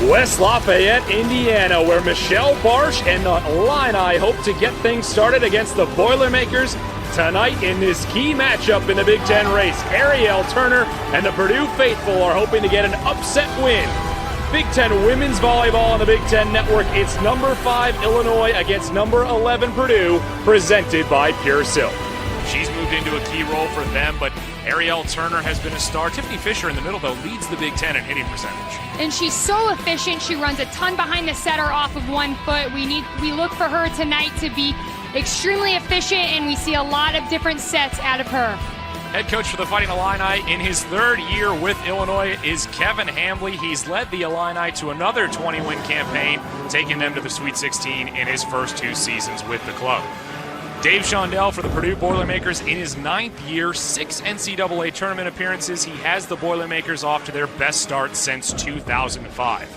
West Lafayette, Indiana, where Michelle Barsh and the Illini hope to get things started against the Boilermakers tonight in this key matchup in the Big Ten race. Ariel Turner and the Purdue faithful are hoping to get an upset win. Big Ten women's volleyball on the Big Ten Network. It's number 5 Illinois against number 11 Purdue, presented by Pure Silk. She's moved into a key role for them, but Ariel Turner has been a star. Tiffany Fisher in the middle, though, leads the Big Ten in hitting percentage. And she's so efficient. She runs a ton behind the setter off of 1 foot. We look for her tonight to be extremely efficient, and we see a lot of different sets out of her. Head coach for the Fighting Illini in his 3rd year with Illinois is Kevin Hambly. He's led the Illini to another 20-win campaign, taking them to the Sweet 16 in his first 2 seasons with the club. Dave Shondell for the Purdue Boilermakers in his 9th year, 6 NCAA tournament appearances. He has the Boilermakers off to their best start since 2005.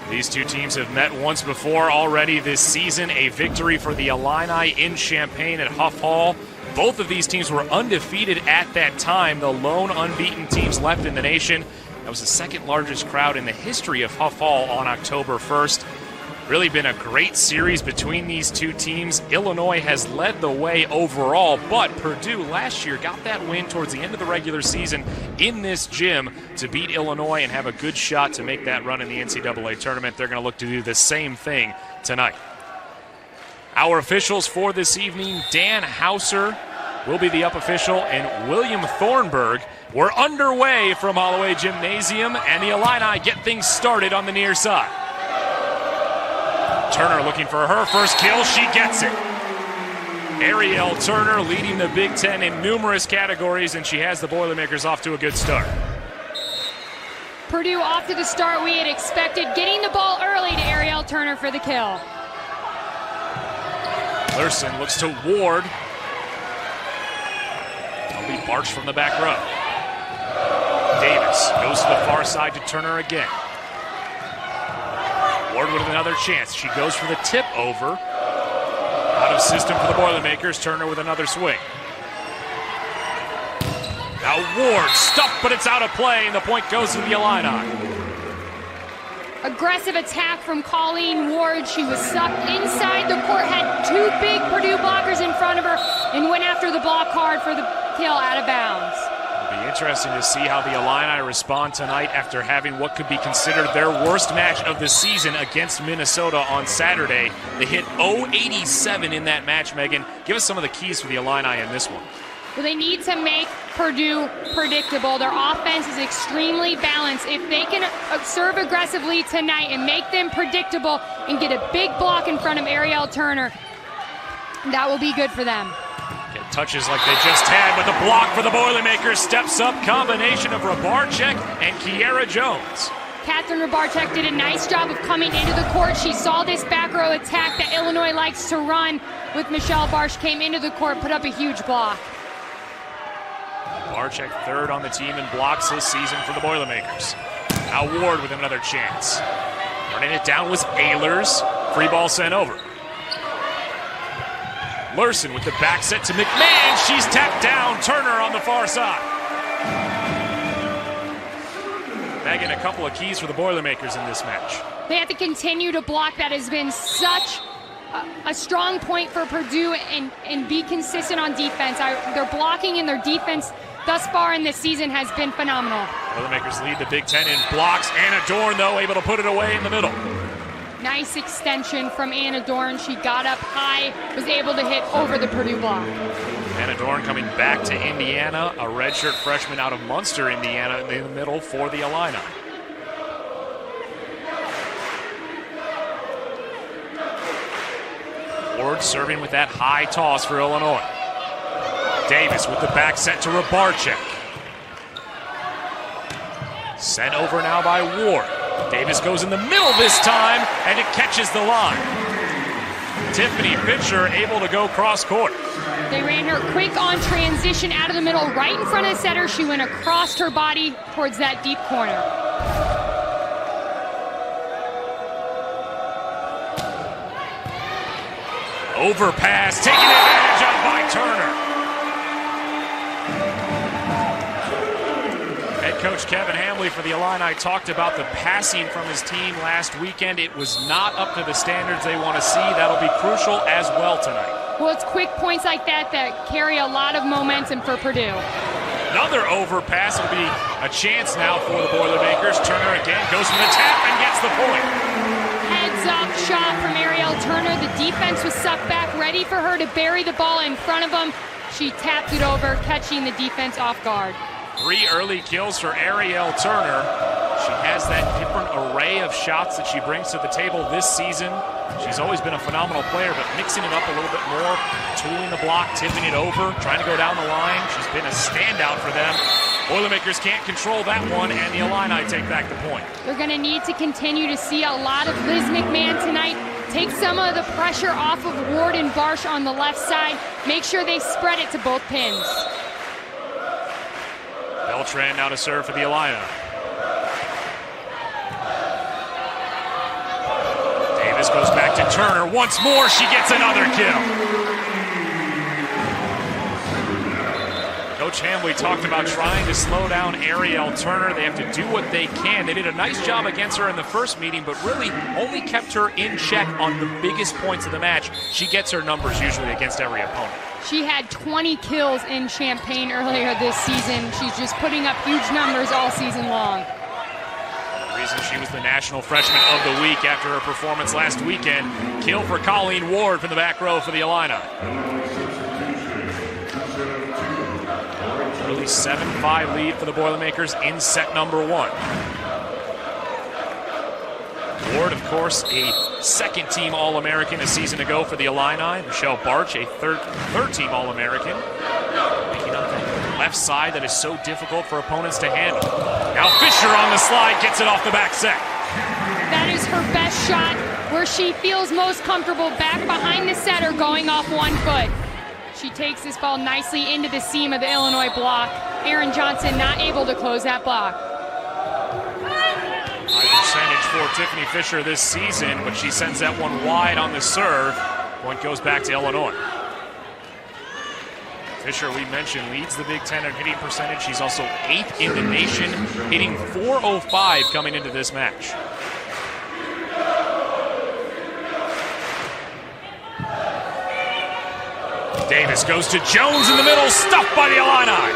These two teams have met once before already this season. A victory for the Illini in Champaign at Huff Hall. Both of these teams were undefeated at that time, the lone unbeaten teams left in the nation. That was the 2nd largest crowd in the history of Huff Hall on October 1st. Really been a great series between these two teams. Illinois has led the way overall, but Purdue last year got that win towards the end of the regular season in this gym to beat Illinois and have a good shot to make that run in the NCAA tournament. They're going to look to do the same thing tonight. Our officials for this evening, Dan Hauser will be the up official, and William Thornburg. We're underway from Holloway Gymnasium, and the Illini get things started on the near side. Turner looking for her first kill. She gets it. Ariel Turner leading the Big Ten in numerous categories, and she has the Boilermakers off to a good start. Purdue off to the start we had expected, getting the ball early to Ariel Turner for the kill. Larson looks to Ward. That'll be Barsh from the back row. Davis goes to the far side to Turner again. Ward with another chance. She goes for the tip over. Out of system for the Boilermakers. Turner with another swing. Now Ward stuffed, but it's out of play, and the point goes to the Illini. Aggressive attack from Colleen Ward. She was sucked inside the court, had 2 big Purdue blockers in front of her, and went after the block hard for the kill out of bounds. It'll be interesting to see how the Illini respond tonight after having what could be considered their worst match of the season against Minnesota on Saturday. They hit 0-87 in that match, Megan. Give us some of the keys for the Illini in this one. Well, they need to make Purdue predictable. Their offense is extremely balanced. If they can serve aggressively tonight and make them predictable and get a big block in front of Ariel Turner, that will be good for them. Get touches like they just had, but the block for the Boilermakers steps up. Combination of Rabarczyk and Kiera Jones. Catherine Rabarczyk did a nice job of coming into the court. She saw this back row attack that Illinois likes to run with Michelle Barsh, came into the court, put up a huge block. Rabarczyk 3rd on the team in blocks this season for the Boilermakers. Now Ward with another chance. Running it down was Ehlers. Free ball sent over. Larson with the back set to McMahon. She's tapped down. Turner on the far side. Megan, a couple of keys for the Boilermakers in this match. They have to continue to block. That has been such a strong point for Purdue, and be consistent on defense. Their blocking and their defense thus far in this season has been phenomenal. Boilermakers lead the Big Ten in blocks. Anna Dorn, though, able to put it away in the middle. Nice extension from Anna Dorn. She got up high, was able to hit over the Purdue block. Anna Dorn coming back to Indiana, a redshirt freshman out of Munster, Indiana, in the middle for the Illini. Ward serving with that high toss for Illinois. Davis with the back set to Rabarczyk. Sent over now by Ward. Davis goes in the middle this time, and it catches the line. Tiffany Fisher able to go cross court. They ran her quick on transition out of the middle, right in front of the setter. She went across her body towards that deep corner. Overpass, taken advantage of by Turner. Head Coach Kevin Hamley for the Illini talked about the passing from his team last weekend. It was not up to the standards they want to see. That'll be crucial as well tonight. Well, it's quick points like that that carry a lot of momentum for Purdue. Another overpass. It'll be a chance now for the Boilermakers. Turner again goes for the tap and gets the point. Heads up shot from Ariel Turner. The defense was sucked back, ready for her to bury the ball in front of them. She tapped it over, catching the defense off guard. 3 early kills for Ariel Turner. She has that different array of shots that she brings to the table this season. She's always been a phenomenal player, but mixing it up a little bit more, tooling the block, tipping it over, trying to go down the line. She's been a standout for them. Boilermakers can't control that one, and the Illini take back the point. They're going to need to continue to see a lot of Liz McMahon tonight. Take some of the pressure off of Ward and Barsh on the left side. Make sure they spread it to both pins. Beltran now to serve for the Illini. Davis goes back to Turner. Once more, she gets another kill. Coach Hamley talked about trying to slow down Ariel Turner. They have to do what they can. They did a nice job against her in the first meeting, but really only kept her in check on the biggest points of the match. She gets her numbers usually against every opponent. She had 20 kills in Champaign earlier this season. She's just putting up huge numbers all season long. The reason she was the National Freshman of the Week after her performance last weekend. Kill for Colleen Ward from the back row for the Illini. Early 7-5 lead for the Boilermakers in set number 1. Ward, of course, a second-team All-American a season ago for the Illini. Michelle Barch, a third-team All-American. Making up that left side that is so difficult for opponents to handle. Now Fisher on the slide gets it off the back set. That is her best shot, where she feels most comfortable, back behind the setter, going off 1 foot. She takes this ball nicely into the seam of the Illinois block. Erin Johnson not able to close that block. High percentage for Tiffany Fisher this season, but she sends that one wide on the serve. Point goes back to Illinois. Fisher, we mentioned, leads the Big Ten in hitting percentage. She's also 8th in the nation, hitting .405 coming into this match. Davis goes to Jones in the middle, stuffed by the Illini.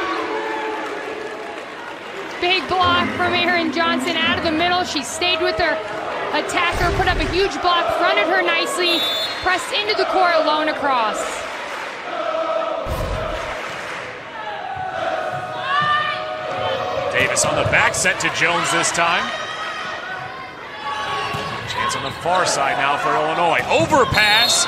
Big block from Erin Johnson out of the middle. She stayed with her attacker, put up a huge block, fronted her nicely, pressed into the court alone across. Davis on the back set to Jones this time. Chance on the far side now for Illinois. Overpass.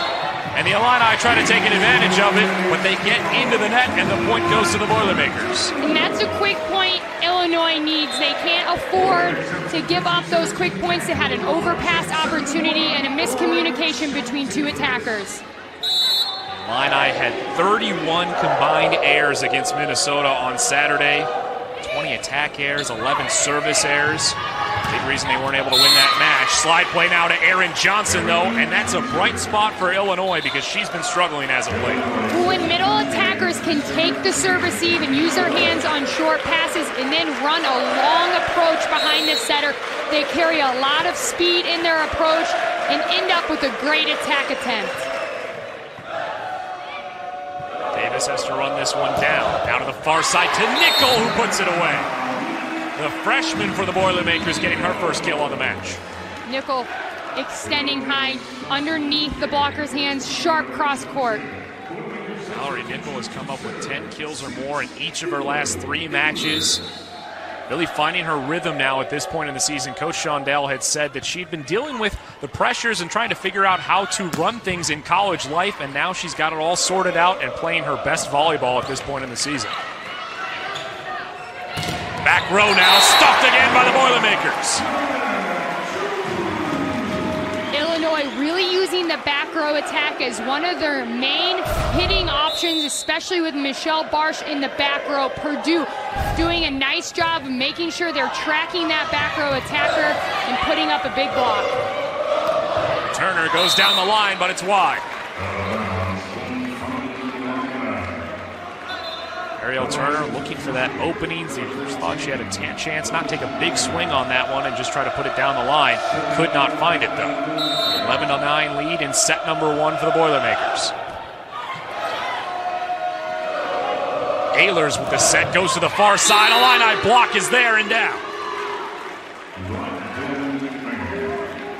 And the Illini try to take advantage of it, but they get into the net, and the point goes to the Boilermakers. And that's a quick point Illinois needs. They can't afford to give up those quick points. They had an overpass opportunity and a miscommunication between 2 attackers. Illini had 31 combined errors against Minnesota on Saturday. 20 attack errors, 11 service errors. Big reason they weren't able to win that match. Slide play now to Erin Johnson, though, and that's a bright spot for Illinois because she's been struggling as of late. When middle attackers can take the serve receive and use their hands on short passes and then run a long approach behind the setter, they carry a lot of speed in their approach and end up with a great attack attempt. Davis has to run this one down to the far side to Nickel, who puts it away. The freshman for the Boilermakers getting her first kill on the match. Nickel extending high underneath the blocker's hands, sharp cross court. Valerie Nickel has come up with 10 kills or more in each of her last 3 matches. Really finding her rhythm now at this point in the season. Coach Shondell had said that she'd been dealing with the pressures and trying to figure out how to run things in college life, and now she's got it all sorted out and playing her best volleyball at this point in the season. Back row now, stuffed again by the Boilermakers. Illinois really using the back row attack as one of their main hitting options, especially with Michelle Barsh in the back row. Purdue doing a nice job of making sure they're tracking that back row attacker and putting up a big block. Turner goes down the line, but it's wide. Ariel Turner looking for that opening. She thought she had a chance, not take a big swing on that one and just try to put it down the line. Could not find it though. 11-9 lead in set number 1 for the Boilermakers. Ehlers with the set, goes to the far side. Illini block is there and down.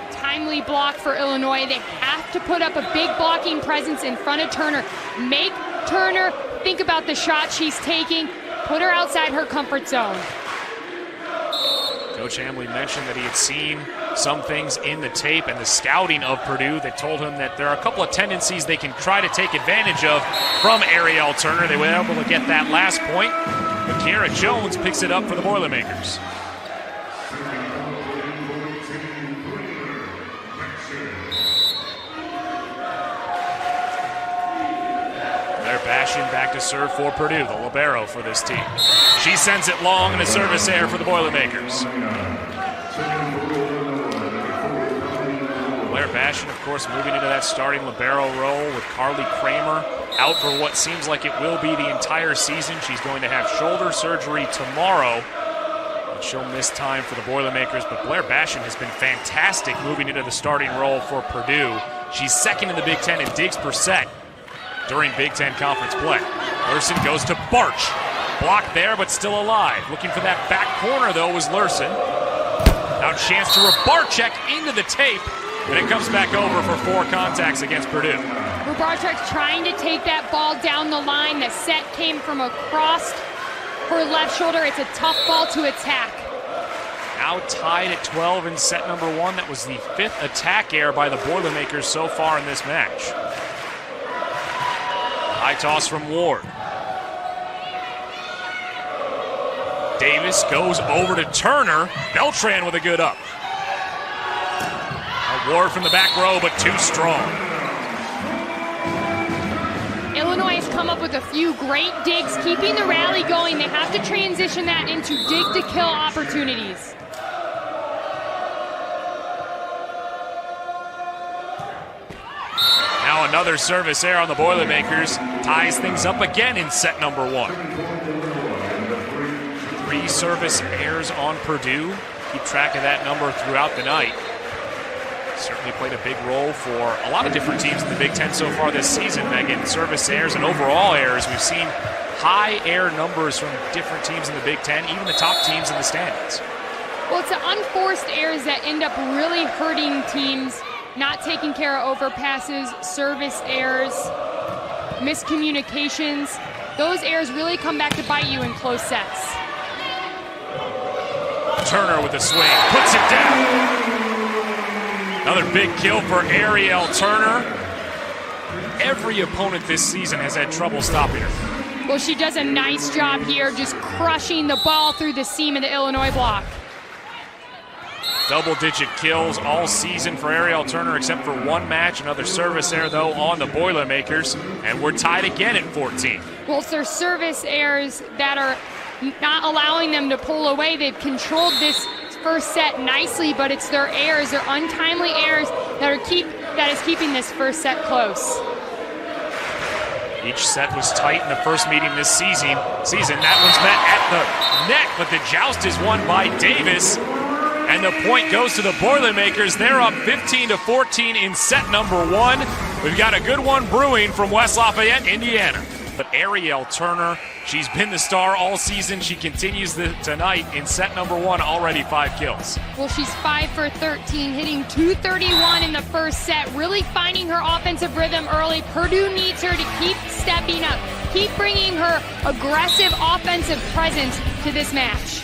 Timely block for Illinois. They have to put up a big blocking presence in front of Turner. Make Turner think about the shot she's taking. Put her outside her comfort zone. Coach Hamley mentioned that he had seen some things in the tape and the scouting of Purdue that told him that there are a couple of tendencies they can try to take advantage of from Ariel Turner. They were able to get that last point, but Kiara Jones picks it up for the Boilermakers. They're bashing back to serve for Purdue, the libero for this team. She sends it long and a service error for the Boilermakers. Blair Bashan, of course, moving into that starting libero role with Carly Kramer out for what seems like it will be the entire season. She's going to have shoulder surgery tomorrow, and she'll miss time for the Boilermakers. But Blair Bashan has been fantastic moving into the starting role for Purdue. She's second in the Big Ten in digs per set during Big Ten Conference play. Lurson goes to Barch. Blocked there, but still alive. Looking for that back corner, though, was Lurson. Now chance to Rubarczyk into the tape, but it comes back over for 4 contacts against Purdue. Rubarczyk's trying to take that ball down the line. The set came from across her left shoulder. It's a tough ball to attack. Now tied at 12 in set number 1. That was the 5th attack error by the Boilermakers so far in this match. High toss from Ward. Davis goes over to Turner. Beltran with a good up. A Ward from the back row, but too strong. Illinois has come up with a few great digs, keeping the rally going. They have to transition that into dig-to-kill opportunities. Now another service error on the Boilermakers. Ties things up again in set number 1. 3 service errors on Purdue. Keep track of that number throughout the night. Certainly played a big role for a lot of different teams in the Big Ten so far this season, Megan. Service errors and overall errors. We've seen high error numbers from different teams in the Big Ten, even the top teams in the standings. Well, it's the unforced errors that end up really hurting teams. Not taking care of overpasses, service errors, miscommunications. Those errors really come back to bite you in close sets. Turner with a swing, puts it down. Another big kill for Ariel Turner. Every opponent this season has had trouble stopping her. Well, she does a nice job here, just crushing the ball through the seam of the Illinois block. Double-digit kills all season for Ariel Turner, except for 1 match. Another service error, though, on the Boilermakers, and we're tied again at 14. Well, it's their service errors that are not allowing them to pull away. They've controlled this first set nicely, but it's their errors, their untimely errors that is keeping this first set close. Each set was tight in the first meeting this season. That one's met at the net, but the joust is won by Davis. And the point goes to the Boilermakers. They're up 15-14 in set number 1. We've got a good one brewing from West Lafayette, Indiana. But Ariel Turner, she's been the star all season. She continues tonight in set number 1, already 5 kills. Well, she's 5 for 13, hitting .231 in the first set, really finding her offensive rhythm early. Purdue needs her to keep stepping up, keep bringing her aggressive offensive presence to this match.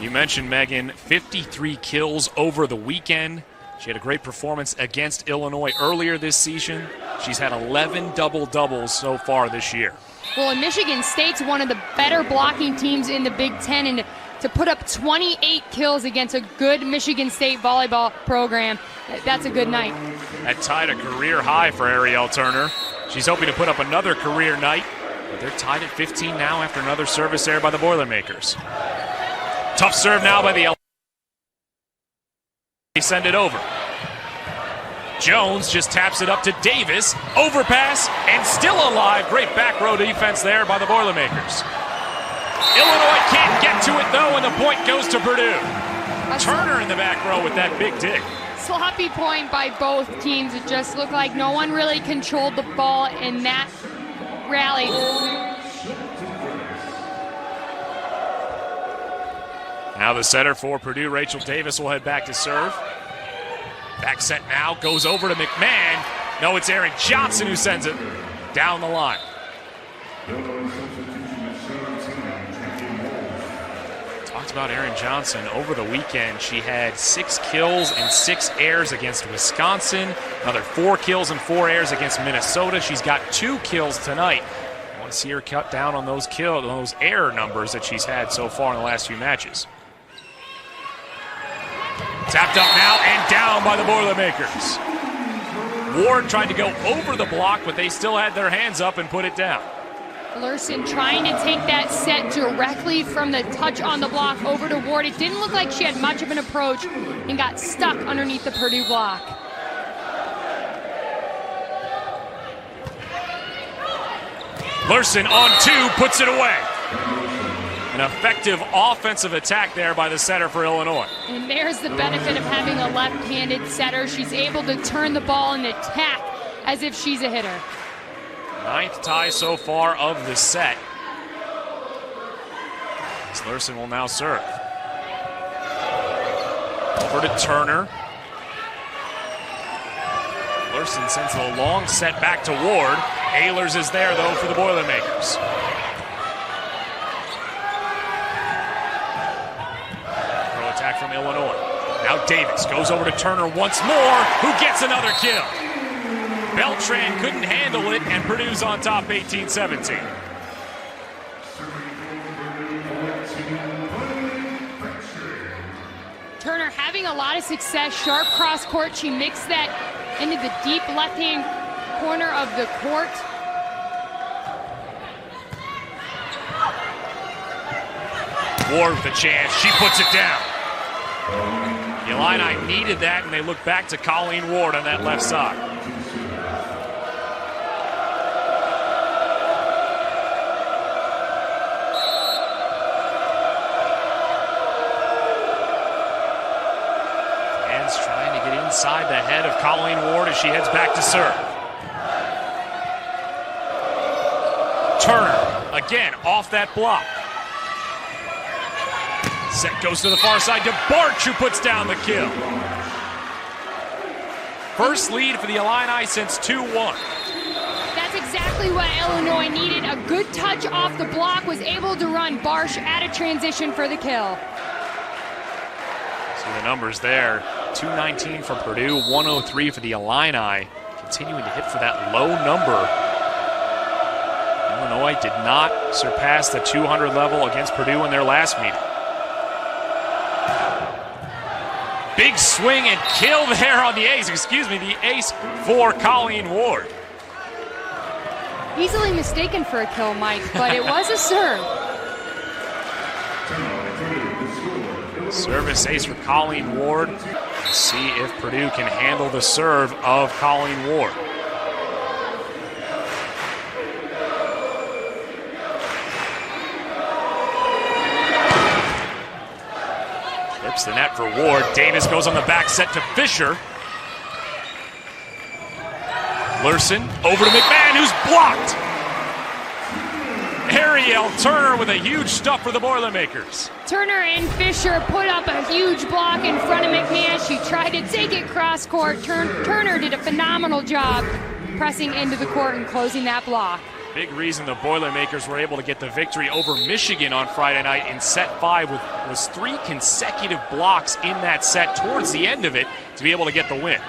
You mentioned, Megan, 53 kills over the weekend. She had a great performance against Illinois earlier this season. She's had 11 double-doubles so far this year. Well, and Michigan State's one of the better blocking teams in the Big Ten, and to put up 28 kills against a good Michigan State volleyball program, that's a good night. That tied a career high for Ariel Turner. She's hoping to put up another career night, but they're tied at 15 now after another service error by the Boilermakers. Tough serve now by the They send it over. Jones just taps it up to Davis. Overpass and still alive. Great back row defense there by the Boilermakers. Illinois can't get to it though, and the point goes to Purdue. Turner in the back row with that big dig. Sloppy point by both teams. It just looked like no one really controlled the ball in that rally. Now the setter for Purdue, Rachel Davis, will head back to serve. Back set now, goes over to McMahon. No, it's Erin Johnson who sends it down the line. Talked about Erin Johnson over the weekend. She had 6 kills and 6 airs against Wisconsin. Another 4 kills and 4 airs against Minnesota. She's got 2 kills tonight. I want to see her cut down on those air numbers that she's had so far in the last few matches. Tapped up now and down by the Boilermakers. Ward tried to go over the block, but they still had their hands up and put it down. Larson trying to take that set directly from the touch on the block over to Ward. It didn't look like she had much of an approach and got stuck underneath the Purdue block. Larson on 2, puts it away. An effective offensive attack there by the setter for Illinois. And there's the benefit of having a left-handed setter. She's able to turn the ball and attack as if she's a hitter. 9th tie so far of the set. Larson will now serve. Over to Turner. Larson sends a long set back to Ward. Ehlers is there, though, for the Boilermakers. Throw attack from Illinois. Now Davis goes over to Turner once more, who gets another kill. Beltran couldn't handle it, and Purdue's on top 18-17. Turner having a lot of success, sharp cross court. She mixed that into the deep left-hand corner of the court. Ward with a chance, she puts it down. The Illini needed that, and they look back to Colleen Ward on that left side. Inside the head of Colleen Ward as she heads back to serve. Turner, again, off that block. Set goes to the far side to Barch, who puts down the kill. First lead for the Illini since 2-1. That's exactly what Illinois needed. A good touch off the block, was able to run Barch out of transition for the kill. See the numbers there. 219 for Purdue, 103 for the Illini. Continuing to hit for that low number. Illinois did not surpass the 200 level against Purdue in their last meeting. Big swing and kill there on the ace. The ace for Colleen Ward. Easily mistaken for a kill, Mike, but it was a serve. Service ace for Colleen Ward. Let's see if Purdue can handle the serve of Colleen Ward. Flips the net for Ward. Davis goes on the back set to Fisher. Larson over to McMahon, who's blocked. Ariel Turner with a huge stuff for the Boilermakers. Turner and Fisher put up a huge block in front of McMahon. She tried to take it cross court. Turner did a phenomenal job pressing into the court and closing that block. Big reason the Boilermakers were able to get the victory over Michigan on Friday night in set 5 was 3 consecutive blocks in that set towards the end of it to be able to get the win.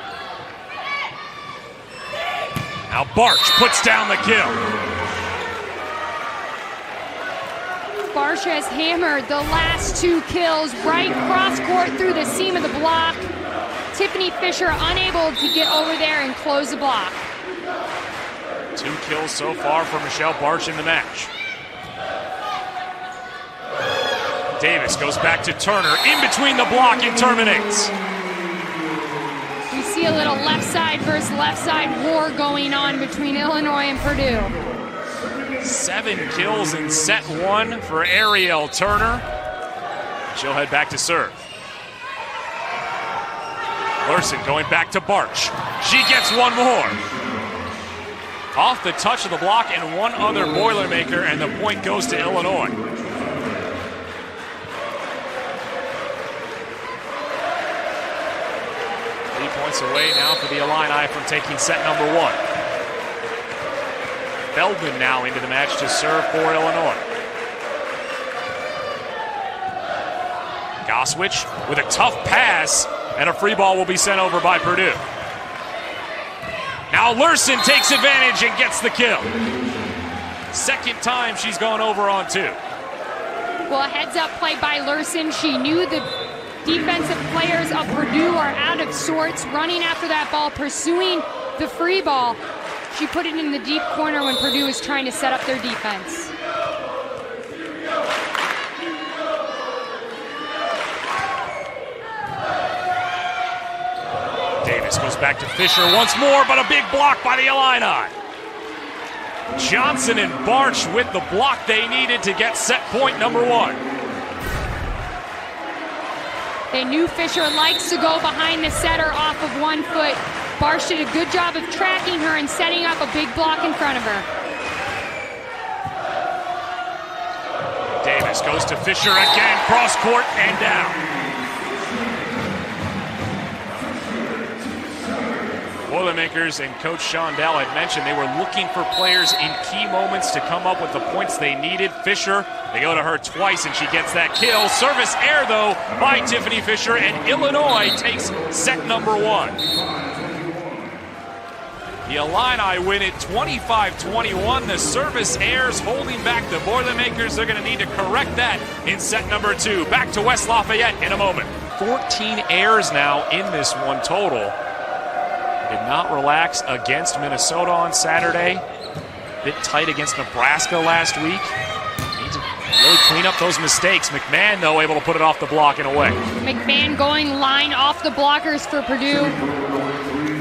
Now Barch puts down the kill. Barch has hammered the last 2 kills right cross court through the seam of the block. Tiffany Fisher unable to get over there and close the block. 2 kills so far for Michelle Barch in the match. Davis goes back to Turner in between the block and terminates. We see see a little left side versus left side war going on between Illinois and Purdue. 7 kills in set 1 for Ariel Turner. She'll head back to serve. Larson going back to Barch. She gets one more. Off the touch of the block and one other Boilermaker, and the point goes to Illinois. Away now for the Illini from taking set number 1. Feldman now into the match to serve for Illinois. Goswich with a tough pass, and a free ball will be sent over by Purdue. Now Larson takes advantage and gets the kill. Second time she's gone over on 2. Well, a heads-up play by Larson. She knew the defensive players of Purdue are out of sorts, running after that ball, pursuing the free ball. She put it in the deep corner when Purdue was trying to set up their defense. Davis goes back to Fisher once more, but a big block by the Illini. Johnson and Barch with the block they needed to get set point number 1. They knew Fisher likes to go behind the setter off of 1 foot. Barch did a good job of tracking her and setting up a big block in front of her. Davis goes to Fisher again, cross court and down. Boilermakers and Coach Shondell had mentioned they were looking for players in key moments to come up with the points they needed. Fisher, they go to her twice and she gets that kill. Service error though by Tiffany Fisher, and Illinois takes set number 1. The Illini win it 25-21. The service errors holding back the Boilermakers. They're going to need to correct that in set number 2. Back to West Lafayette in a moment. 14 errors now in this one total. Did not relax against Minnesota on Saturday. Bit tight against Nebraska last week. Need to really clean up those mistakes. McMahon, though, able to put it off the block and away. McMahon going line off the blockers for Purdue.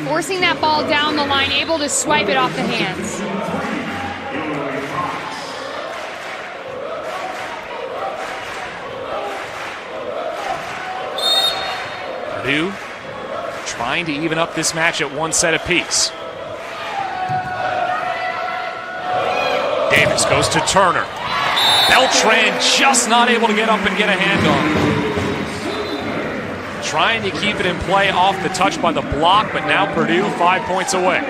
Forcing that ball down the line, able to swipe it off the hands. Purdue trying to even up this match at 1 set apiece. Davis goes to Turner. Beltran just not able to get up and get a hand on it. Trying to keep it in play off the touch by the block, but now Purdue 5 points away.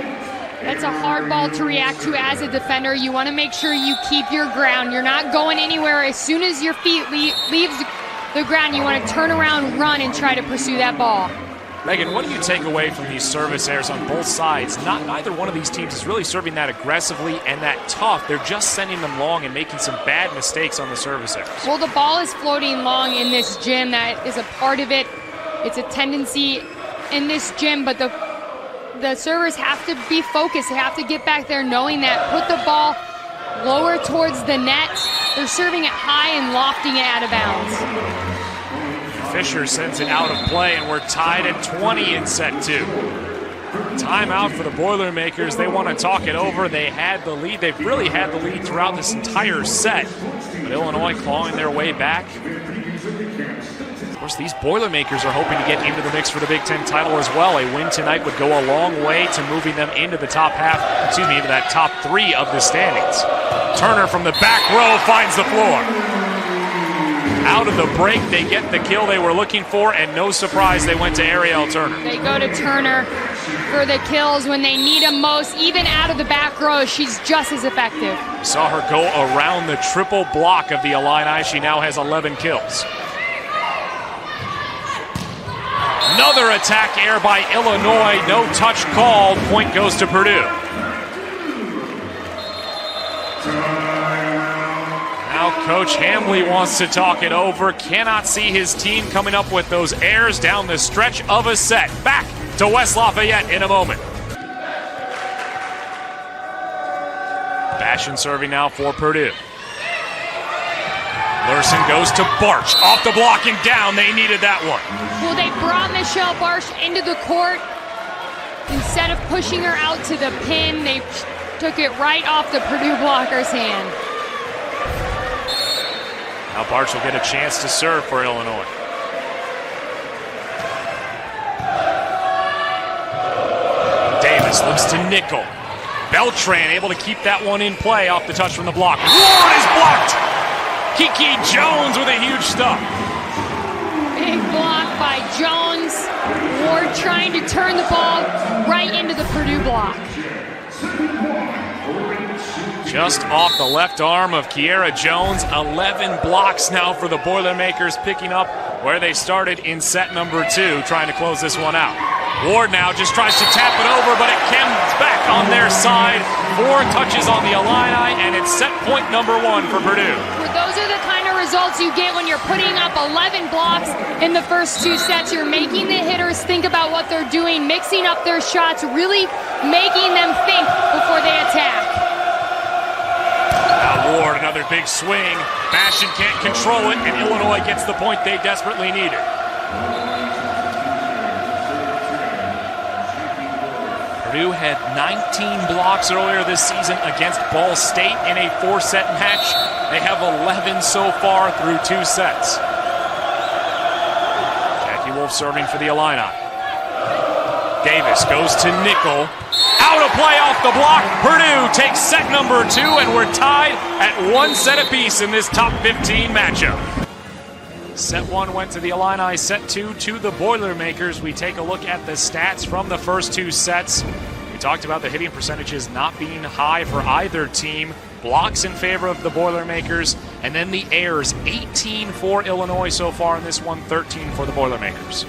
That's a hard ball to react to as a defender. You want to make sure you keep your ground. You're not going anywhere. As soon as your feet leaves the ground, you want to turn around, run, and try to pursue that ball. Megan, what do you take away from these service errors on both sides? Neither one of these teams is really serving that aggressively and that tough. They're just sending them long and making some bad mistakes on the service errors. Well, the ball is floating long in this gym. That is a part of it. It's a tendency in this gym, but the servers have to be focused. They have to get back there knowing that. Put the ball lower towards the net. They're serving it high and lofting it out of bounds. Fisher sends it out of play, and we're tied at 20 in set 2. Timeout for the Boilermakers. They want to talk it over. They had the lead. They've really had the lead throughout this entire set. But Illinois clawing their way back. Of course, these Boilermakers are hoping to get into the mix for the Big Ten title as well. A win tonight would go a long way to moving them into the top half, into that top 3 of the standings. Turner from the back row finds the floor. Out of the break, they get the kill they were looking for, and no surprise, they went to Ariel Turner. They go to Turner for the kills when they need them most. Even out of the back row, she's just as effective. We saw her go around the triple block of the Illini. She now has 11 kills. Another attack error by Illinois. No touch called. Point goes to Purdue. Now Coach Hamley wants to talk it over. Cannot see his team coming up with those errors down the stretch of a set. Back to West Lafayette in a moment. Bashan serving now for Purdue. Larson goes to Barch. Off the block and down. They needed that one. Well, they brought Michelle Barch into the court instead of pushing her out to the pin, they took it right off the Purdue blocker's hand. Now Barch will get a chance to serve for Illinois. Davis looks to nickel. Beltran able to keep that one in play off the touch from the block. Ward is blocked! Kiki Jones with a huge stop. Big block by Jones. Ward trying to turn the ball right into the Purdue block. Just off the left arm of Kiera Jones. 11 blocks now for the Boilermakers, picking up where they started in set number 2, trying to close this one out. Ward now just tries to tap it over, but it comes back on their side. 4 touches on the Illini, and it's set point number 1 for Purdue. Those are the kind of results you get when you're putting up 11 blocks in the first 2 sets. You're making the hitters think about what they're doing, mixing up their shots, really making them think before they attack. Now Ward, another big swing. Bastion can't control it, and Illinois gets the point they desperately needed. Purdue had 19 blocks earlier this season against Ball State in a 4-set match. They have 11 so far through 2 sets. Jackie Wolf serving for the Illini. Davis goes to nickel. Out of play off the block. Purdue takes set number 2, and we're tied at 1 set apiece in this top 15 matchup. Set 1 went to the Illini, set 2 to the Boilermakers. We take a look at the stats from the first 2 sets. We talked about the hitting percentages not being high for either team. Blocks in favor of the Boilermakers, and then the errors. 18 for Illinois so far in this one, 13 for the Boilermakers.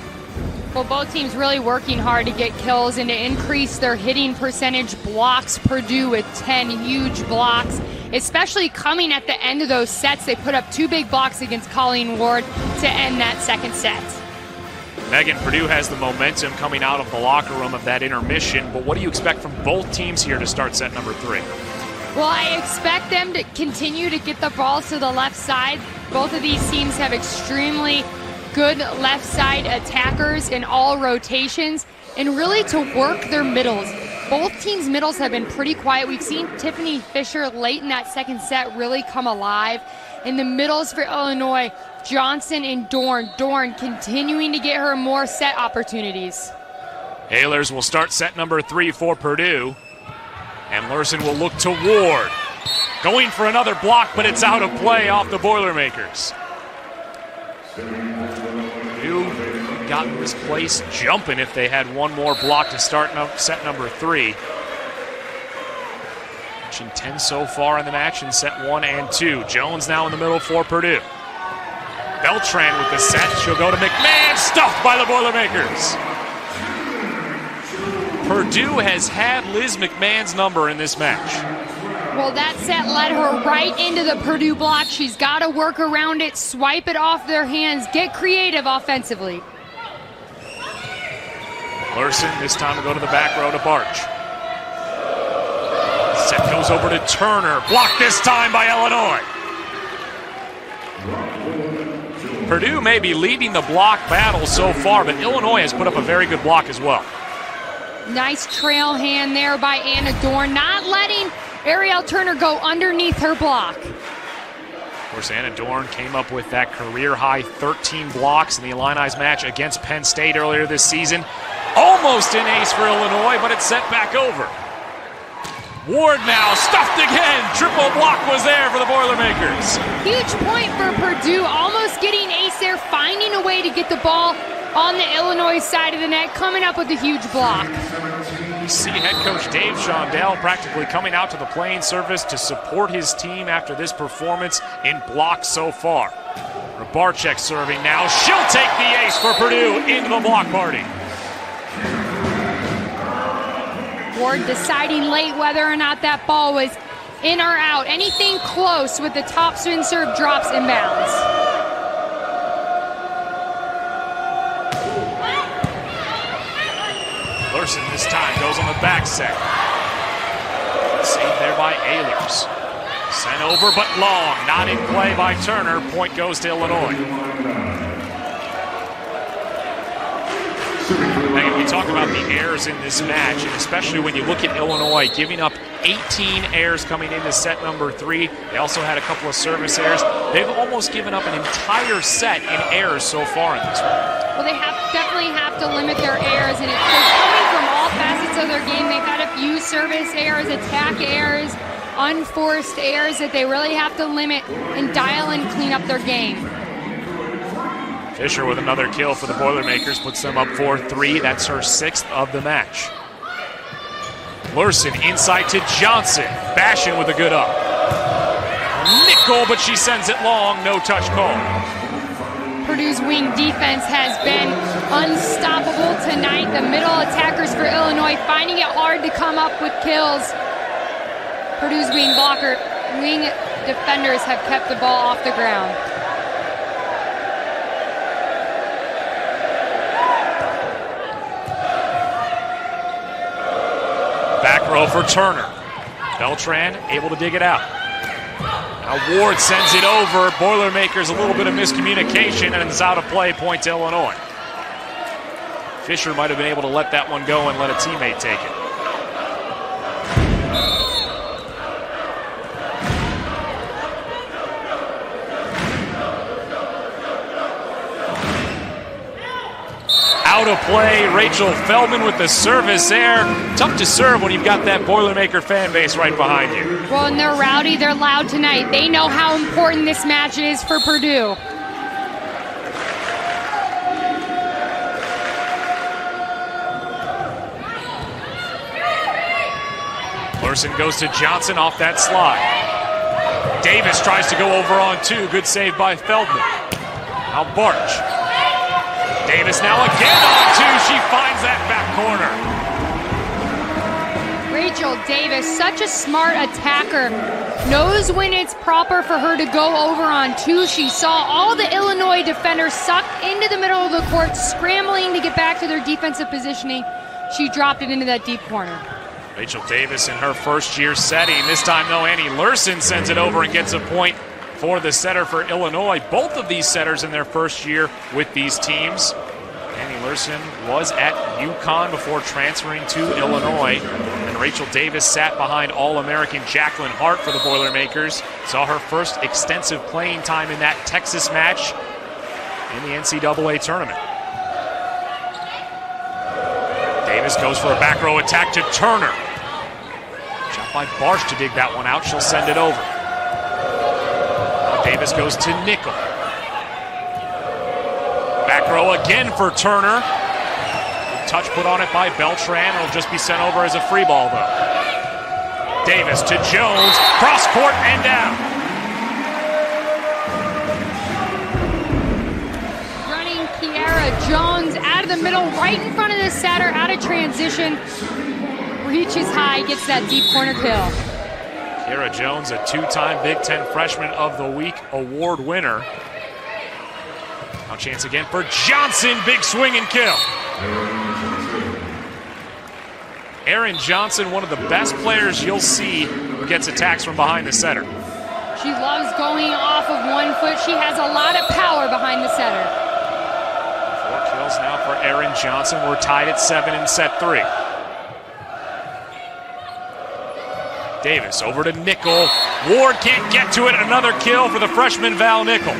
Well, both teams really working hard to get kills and to increase their hitting percentage. Blocks Purdue with 10 huge blocks, especially coming at the end of those sets. They put up 2 big blocks against Colleen Ward to end that second set. Megan, Purdue has the momentum coming out of the locker room of that intermission, but what do you expect from both teams here to start set number 3? Well, I expect them to continue to get the balls to the left side. Both of these teams have extremely good left side attackers in all rotations, and really to work their middles. Both teams' middles have been pretty quiet. We've seen Tiffany Fisher late in that second set really come alive. In the middles for Illinois, Johnson and Dorn. Dorn continuing to get her more set opportunities. Ehlers will start set number 3 for Purdue. And Lurson will look to Ward. Going for another block, but it's out of play off the Boilermakers. Purdue gotten this place jumping if they had one more block to start set number 3. Mentioned 10 so far in the match in set 1 and 2. Jones now in the middle for Purdue. Beltran with the set. She'll go to McMahon. Stuffed by the Boilermakers. Purdue has had Liz McMahon's number in this match. Well, that set led her right into the Purdue block. She's got to work around it, swipe it off their hands, get creative offensively. Lurson this time will go to the back row to Barch. Set goes over to Turner. Blocked this time by Illinois. Purdue may be leading the block battle so far, but Illinois has put up a very good block as well. Nice trail hand there by Anna Dorn, not letting Ariel Turner go underneath her block. Of course, Anna Dorn came up with that career-high 13 blocks in the Illini's match against Penn State earlier this season. Almost an ace for Illinois, but it's set back over. Ward now, stuffed again. Triple block was there for the Boilermakers. Huge point for Purdue, almost getting ace there, finding a way to get the ball on the Illinois side of the net, coming up with a huge block. We see head coach Dave Shondell practically coming out to the playing surface to support his team after this performance in blocks so far. Rabarczyk serving now. She'll take the ace for Purdue into the block party. Ward deciding late whether or not that ball was in or out. Anything close with the top spin serve drops inbounds. Lurson this time goes on the back set. Saved there by Ehlers. Sent over but long. Not in play by Turner. Point goes to Illinois. Megan, we talk about the errors in this match, and especially when you look at Illinois giving up 18 errors coming into set number 3. They also had a couple of service errors. They've almost given up an entire set in errors so far in this one. Well, they definitely have to limit their errors, and they're coming from all facets of their game. They've had a few service errors, attack errors, unforced errors that they really have to limit and dial and clean up their game. Fisher with another kill for the Boilermakers, puts them up 4-3. That's her 6th of the match. Lurson inside to Johnson. Bashan with a good up. Nickel, but she sends it long. No touch call. Purdue's wing defense has been unstoppable tonight. The middle attackers for Illinois finding it hard to come up with kills. Purdue's wing defenders have kept the ball off the ground. Back row for Turner. Beltran able to dig it out. Now Ward sends it over. Boilermakers a little bit of miscommunication and it's out of play. Point to Illinois. Fisher might have been able to let that one go and let a teammate take it. Out of play, Rachel Feldman with the service there. Tough to serve when you've got that Boilermaker fan base right behind you. Well, and they're rowdy, they're loud tonight. They know how important this match is for Purdue. Larson goes to Johnson off that slide. Davis tries to go over on 2. Good save by Feldman. Now Barch. Davis now again on 2. She finds that back corner. Rachel Davis, such a smart attacker, knows when it's proper for her to go over on 2. She saw all the Illinois defenders sucked into the middle of the court, scrambling to get back to their defensive positioning. She dropped it into that deep corner. Rachel Davis in her first-year setting. This time, though, Annie Lurson sends it over and gets a point for the setter for Illinois. Both of these setters in their first year with these teams. Annie Lurson was at UConn before transferring to Illinois. And Rachel Davis sat behind All-American Jacqueline Hart for the Boilermakers. Saw her first extensive playing time in that Texas match in the NCAA tournament. Davis goes for a back row attack to Turner. Shot by Barsh to dig that one out. She'll send it over. Davis goes to Nickel. Back row again for Turner. Touch put on it by Beltran. It'll just be sent over as a free ball, though. Davis to Jones. Cross court and down. Running Kiara Jones out of the middle, right in front of the setter, out of transition. Reaches high, gets that deep corner kill. Kiara Jones, a 2-time Big Ten Freshman of the Week award winner. Now chance again for Johnson. Big swing and kill. Erin Johnson, one of the best players you'll see who gets attacks from behind the setter. She loves going off of 1 foot. She has a lot of power behind the setter. 4 kills now for Erin Johnson. We're tied at 7 in set 3. Davis over to Nickel. Ward can't get to it. Another kill for the freshman Val Nickel.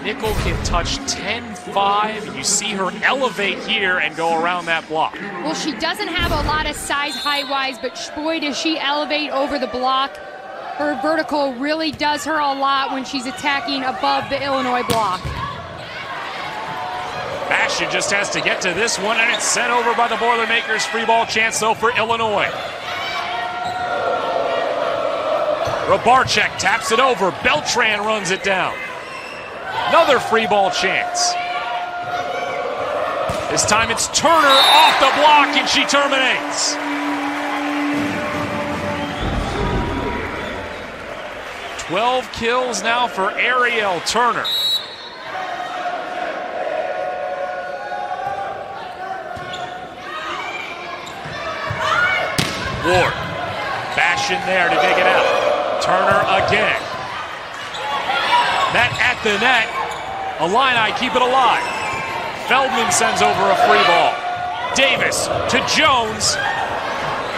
Nickel can touch 10-5. You see her elevate here and go around that block. Well, she doesn't have a lot of size height-wise, but boy, does she elevate over the block. Her vertical really does her a lot when she's attacking above the Illinois block. Bastion just has to get to this one, and it's sent over by the Boilermakers. Free ball chance, though, for Illinois. Robarczyk taps it over. Beltran runs it down. Another free ball chance. This time it's Turner off the block, and she terminates. "12 kills now for Ariel Turner. Ward, Bastion there to dig it out. Turner again. That at the net, Illini keep it alive. Feldman sends over a free ball. Davis to Jones.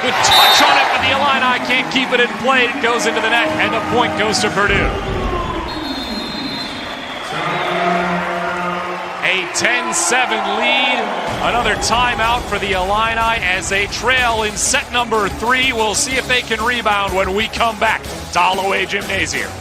Good touch on it, but the Illini can't keep it in play. It goes into the net, and the point goes to Purdue. A 10-7 lead. Another timeout for the Illini as they trail in set number 3. We'll see if they can rebound when we come back to Holloway Gymnasium.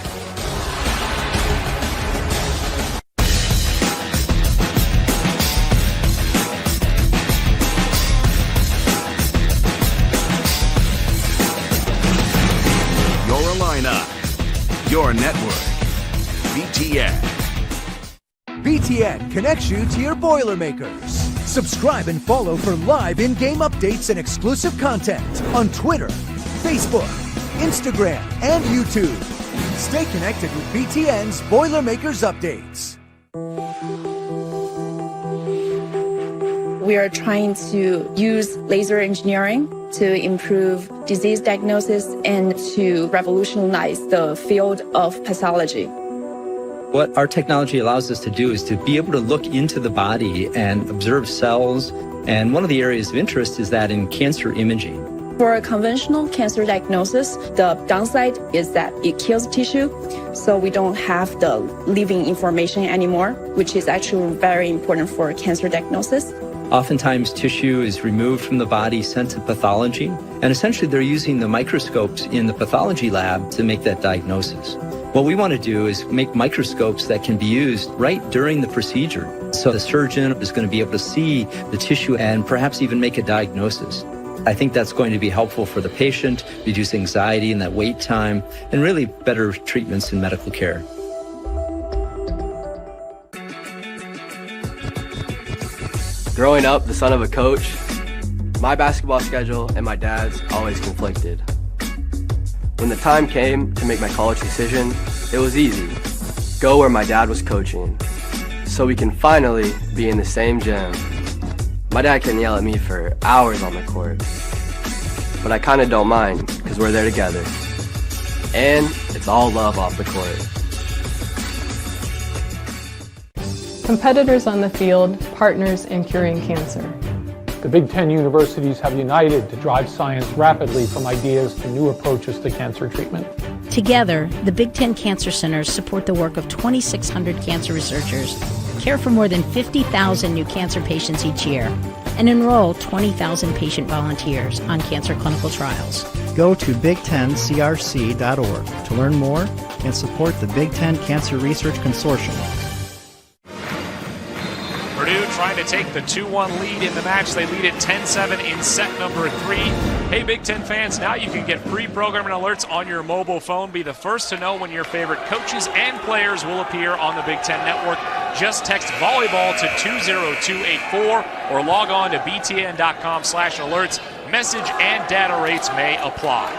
Your network, BTN. BTN connects you to your Boilermakers. Subscribe and follow for live in-game updates and exclusive content on Twitter, Facebook, Instagram, and YouTube. Stay connected with BTN's Boilermakers updates. We are trying to use laser engineering to improve disease diagnosis and to revolutionize the field of pathology. What our technology allows us to do is to be able to look into the body and observe cells. And one of the areas of interest is that in cancer imaging. For a conventional cancer diagnosis, the downside is that it kills tissue, so we don't have the living information anymore, which is actually very important for cancer diagnosis. Oftentimes, tissue is removed from the body, sent to pathology, and essentially they're using the microscopes in the pathology lab to make that diagnosis. What we want to do is make microscopes that can be used right during the procedure. So the surgeon is going to be able to see the tissue and perhaps even make a diagnosis. I think that's going to be helpful for the patient, reduce anxiety and that wait time, and really better treatments in medical care. Growing up, the son of a coach, my basketball schedule and my dad's always conflicted. When the time came to make my college decision, it was easy. Go where my dad was coaching, so we can finally be in the same gym. My dad can yell at me for hours on the court, but I kinda don't mind because we're there together. And it's all love off the court. Competitors on the field, partners in curing cancer. The Big Ten universities have united to drive science rapidly from ideas to new approaches to cancer treatment. Together, the Big Ten Cancer Centers support the work of 2,600 cancer researchers, care for more than 50,000 new cancer patients each year, and enroll 20,000 patient volunteers on cancer clinical trials. Go to big10crc.org to learn more and support the Big Ten Cancer Research Consortium. Purdue trying to take the 2-1 lead in the match. They lead at 10-7 in set number 3. Hey, Big Ten fans, now you can get pre-programming alerts on your mobile phone. Be the first to know when your favorite coaches and players will appear on the Big Ten Network. Just text volleyball to 20284 or log on to btn.com/alerts. Message and data rates may apply.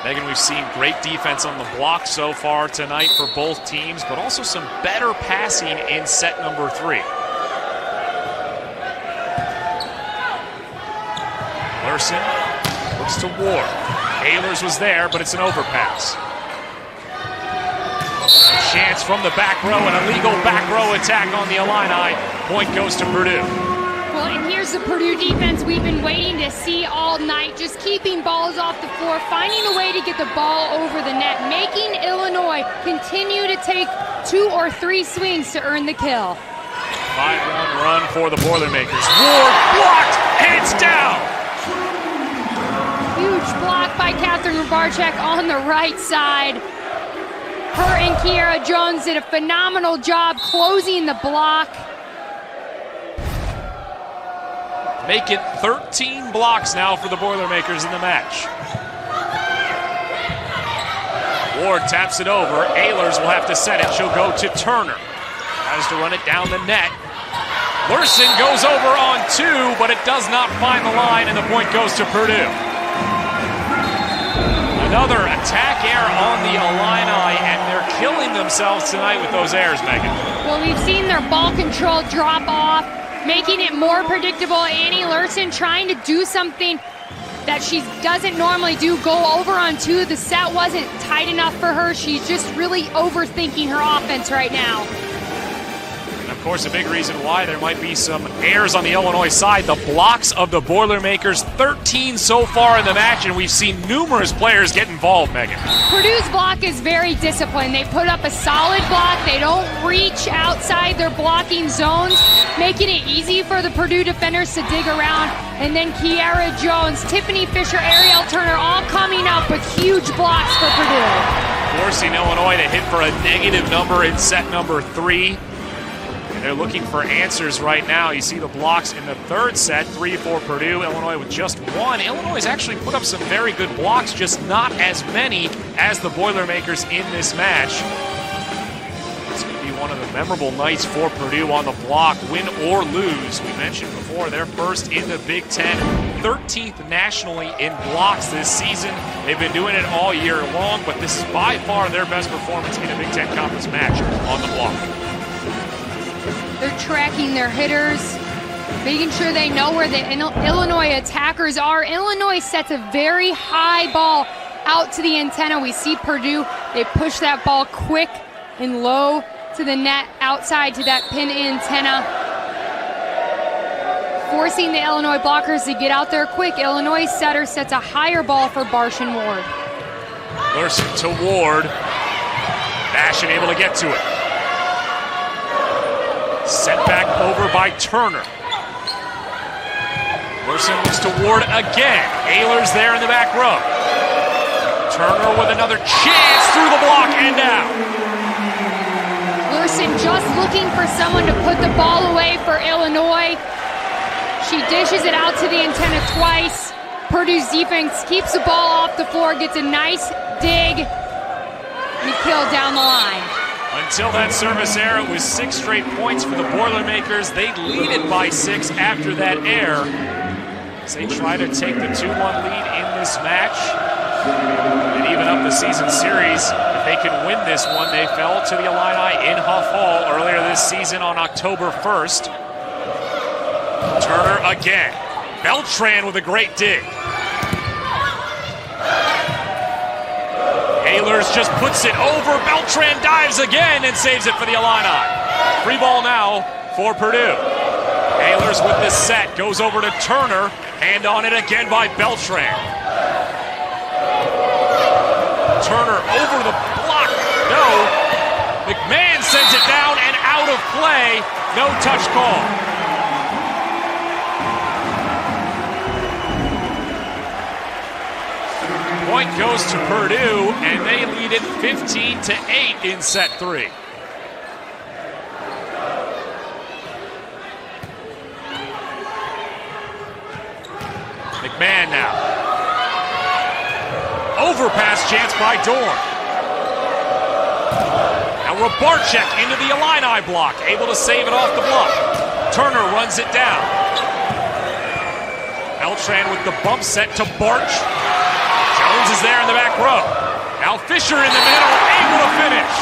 Megan, we've seen great defense on the block so far tonight for both teams, but also some better passing in set number 3. Larson looks to Ward. Ehlers was there, but it's an overpass. Chance from the back row, an illegal back row attack on the Illini. Point goes to Purdue. Well, and here's the Purdue defense we've been waiting to see all night, just keeping balls off the floor, finding a way to get the ball over the net, making Illinois continue to take 2 or 3 swings to earn the kill. 5-1 run for the Boilermakers. Ward blocked, and it's down. Huge block by Catherine Rubarczyk on the right side. Her and Kiera Jones did a phenomenal job closing the block. Make it 13 blocks now for the Boilermakers in the match. Ward taps it over. Ehlers will have to set it. She'll go to Turner. Tries to run it down the net. Larson goes over on 2, but it does not find the line, and the point goes to Purdue. Another attack error on the Illini, and they're killing themselves tonight with those errors, Megan. Well, we've seen their ball control drop off, making it more predictable. Annie Larson trying to do something that she doesn't normally do, go over on two. The set wasn't tight enough for her. She's just really overthinking her offense right now. And of course, a big reason why there might be some errors on the Illinois side, the blocks of the Boilermakers, 13 so far in the match, and we've seen numerous players get involved, Megan. Purdue's block is very disciplined. They put up a solid block. They don't reach outside their blocking zones, making it easy for the Purdue defenders to dig around. And then Kiara Jones, Tiffany Fisher, Ariel Turner, all coming up with huge blocks for Purdue. Forcing Illinois to hit for a negative number in set number 3. And they're looking for answers right now. You see the blocks in the third set, 3 for Purdue, Illinois with just 1. Illinois has actually put up some very good blocks, just not as many as the Boilermakers in this match. It's going to be one of the memorable nights for Purdue on the block, win or lose. We mentioned before, they're first in the Big Ten, 13th nationally in blocks this season. They've been doing it all year long, but this is by far their best performance in a Big Ten Conference match on the block. They're tracking their hitters, making sure they know where the Illinois attackers are. Illinois sets a very high ball out to the antenna. We see Purdue, they push that ball quick and low to the net, outside to that pin antenna, forcing the Illinois blockers to get out there quick. Illinois setter sets a higher ball for Barsh and Ward. Larson to Ward. Bashan able to get to it. Sent back over by Turner. Larson looks to Ward again. Ehlers there in the back row. Turner with another chance through the block and out. Larson just looking for someone to put the ball away for Illinois. She dishes it out to the antenna twice. Purdue's defense keeps the ball off the floor, gets a nice dig, and a kill down the line. Until that service error, it was 6 straight points for the Boilermakers. They'd lead it by 6 after that error, as they try to take the 2-1 lead in this match and even up the season series. If they can win this one, they fell to the Illini in Huff Hall earlier this season on October 1st. Turner again. Beltran with a great dig. Ehlers just puts it over. Beltran dives again and saves it for the Illini. Free ball now for Purdue. Ehlers with the set. Goes over to Turner. Hand on it again by Beltran. Turner over the block. No. McMahon sends it down and out of play. No touch call. Point goes to Purdue, and they lead it 15-8 in set 3. McMahon now. Overpass chance by Dorn. Now Rabarczyk into the Illini block, able to save it off the block. Turner runs it down. Beltran with the bump set to Barch. Jones is there in the back row. Now Fisher in the middle, able to finish.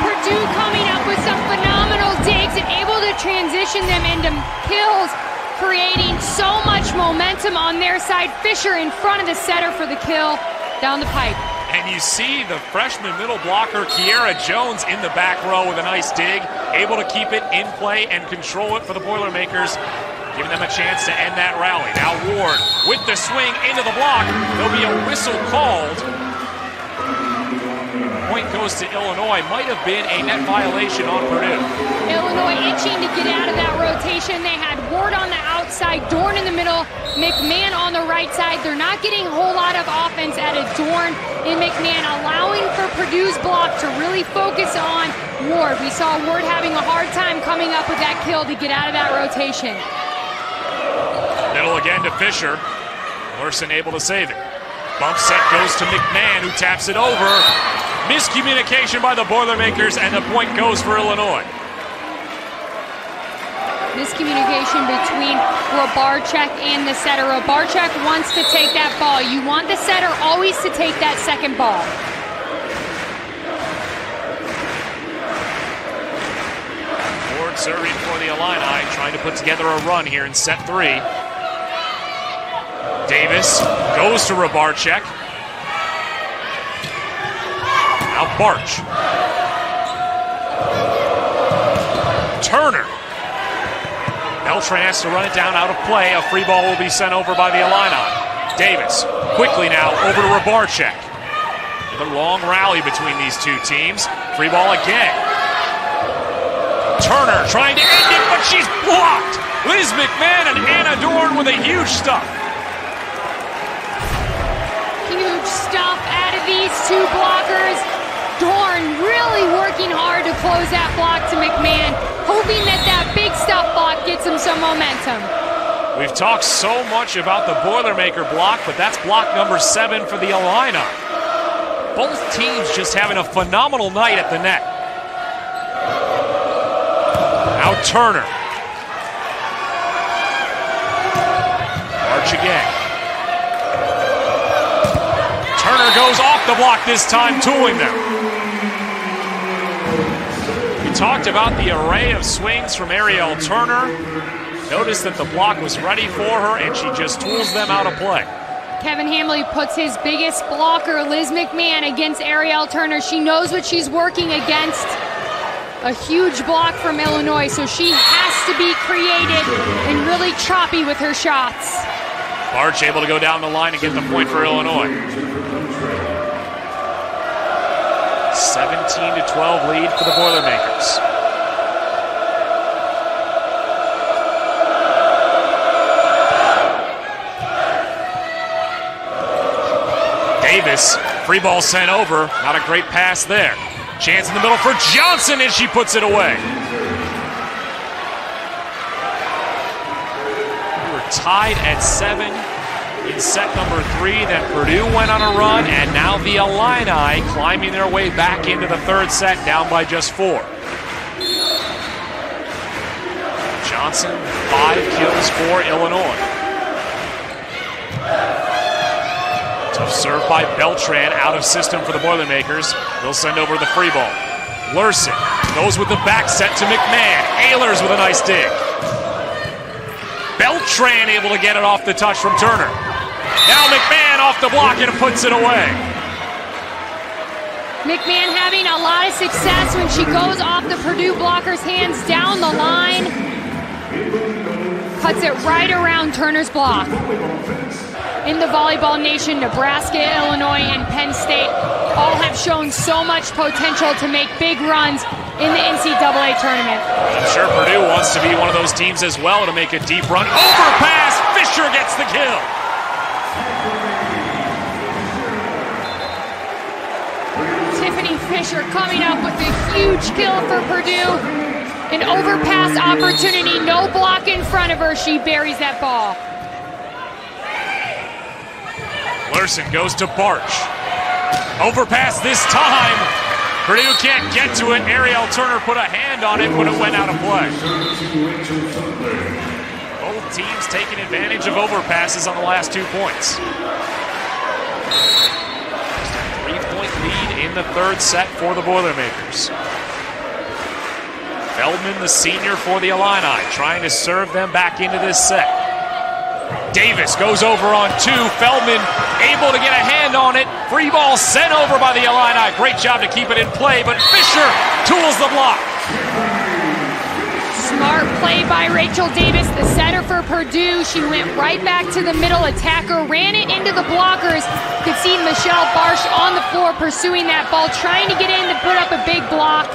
Purdue coming up with some phenomenal digs and able to transition them into kills, creating so much momentum on their side. Fisher in front of the setter for the kill down the pipe. And you see the freshman middle blocker, Kiara Jones, in the back row with a nice dig, able to keep it in play and control it for the Boilermakers, giving them a chance to end that rally. Now Ward with the swing into the block. There'll be a whistle called. Point goes to Illinois. Might have been a net violation on Purdue. Illinois itching to get out of that rotation. They had Ward on the outside, Dorn in the middle, McMahon on the right side. They're not getting a whole lot of offense out of Dorn and McMahon, allowing for Purdue's block to really focus on Ward. We saw Ward having a hard time coming up with that kill to get out of that rotation. Middle again to Fisher. Larson able to save it. Bump set goes to McMahon, who taps it over. Miscommunication by the Boilermakers, and the point goes for Illinois. Miscommunication between Rabarczyk and the setter. Rabarczyk wants to take that ball. You want the setter always to take that second ball. Ward serving for the Illini, trying to put together a run here in set 3. Davis goes to Rybarczyk. Now Barch. Turner. Beltran has to run it down out of play. A free ball will be sent over by the Illini. Davis quickly now over to Rybarczyk. The long rally between these two teams. Free ball again. Turner trying to end it, but she's blocked. Liz McMahon and Anna Dorn with a huge stuff. Huge stuff out of these two blockers. Dorn really working hard to close that block to McMahon, hoping that that big stuff block gets him some momentum. We've talked so much about the Boilermaker block, but that's block number 7 for the Illini. Both teams just having a phenomenal night at the net. Now Turner. March again. Turner goes off the block this time, tooling them. We talked about the array of swings from Ariel Turner. Notice that the block was ready for her, and she just tools them out of play. Kevin Hamley puts his biggest blocker, Liz McMahon, against Ariel Turner. She knows what she's working against. A huge block from Illinois, so she has to be creative and really choppy with her shots. Barch able to go down the line and get the point for Illinois. 17-12 lead for the Boilermakers. Davis, free ball sent over. Not a great pass there. Chance in the middle for Johnson, and she puts it away. We were tied at 7 in set number 3. Then Purdue went on a run, and now the Illini climbing their way back into the third set, down by just 4. Johnson, 5 kills for Illinois. Tough serve by Beltran, out of system for the Boilermakers. They'll send over the free ball. Lurson goes with the back set to McMahon. Ehlers with a nice dig. Beltran able to get it off the touch from Turner. Now McMahon off the block and puts it away. McMahon having a lot of success when she goes off the Purdue blocker's hands down the line. Cuts it right around Turner's block. In the volleyball nation, Nebraska, Illinois, and Penn State all have shown so much potential to make big runs in the NCAA tournament. I'm sure Purdue wants to be one of those teams as well to make a deep run. Overpass! Fisher gets the kill. Tiffany Fisher coming up with a huge kill for Purdue. An overpass opportunity, no block in front of her. She buries that ball. Lurson goes to Barch. Overpass this time. Purdue can't get to it. Ariel Turner put a hand on it, but it went out of play. Both teams taking advantage of overpasses on the last 2 points. 3-point lead in the third set for the Boilermakers. Feldman, the senior for the Illini, trying to serve them back into this set. Davis goes over on 2. Feldman able to get a hand on it. Free ball sent over by the Illini. Great job to keep it in play, but Fisher tools the block. Smart play by Rachel Davis, the setter for Purdue. She went right back to the middle attacker, ran it into the blockers. You could see Michelle Barsh on the floor pursuing that ball, trying to get in to put up a big block.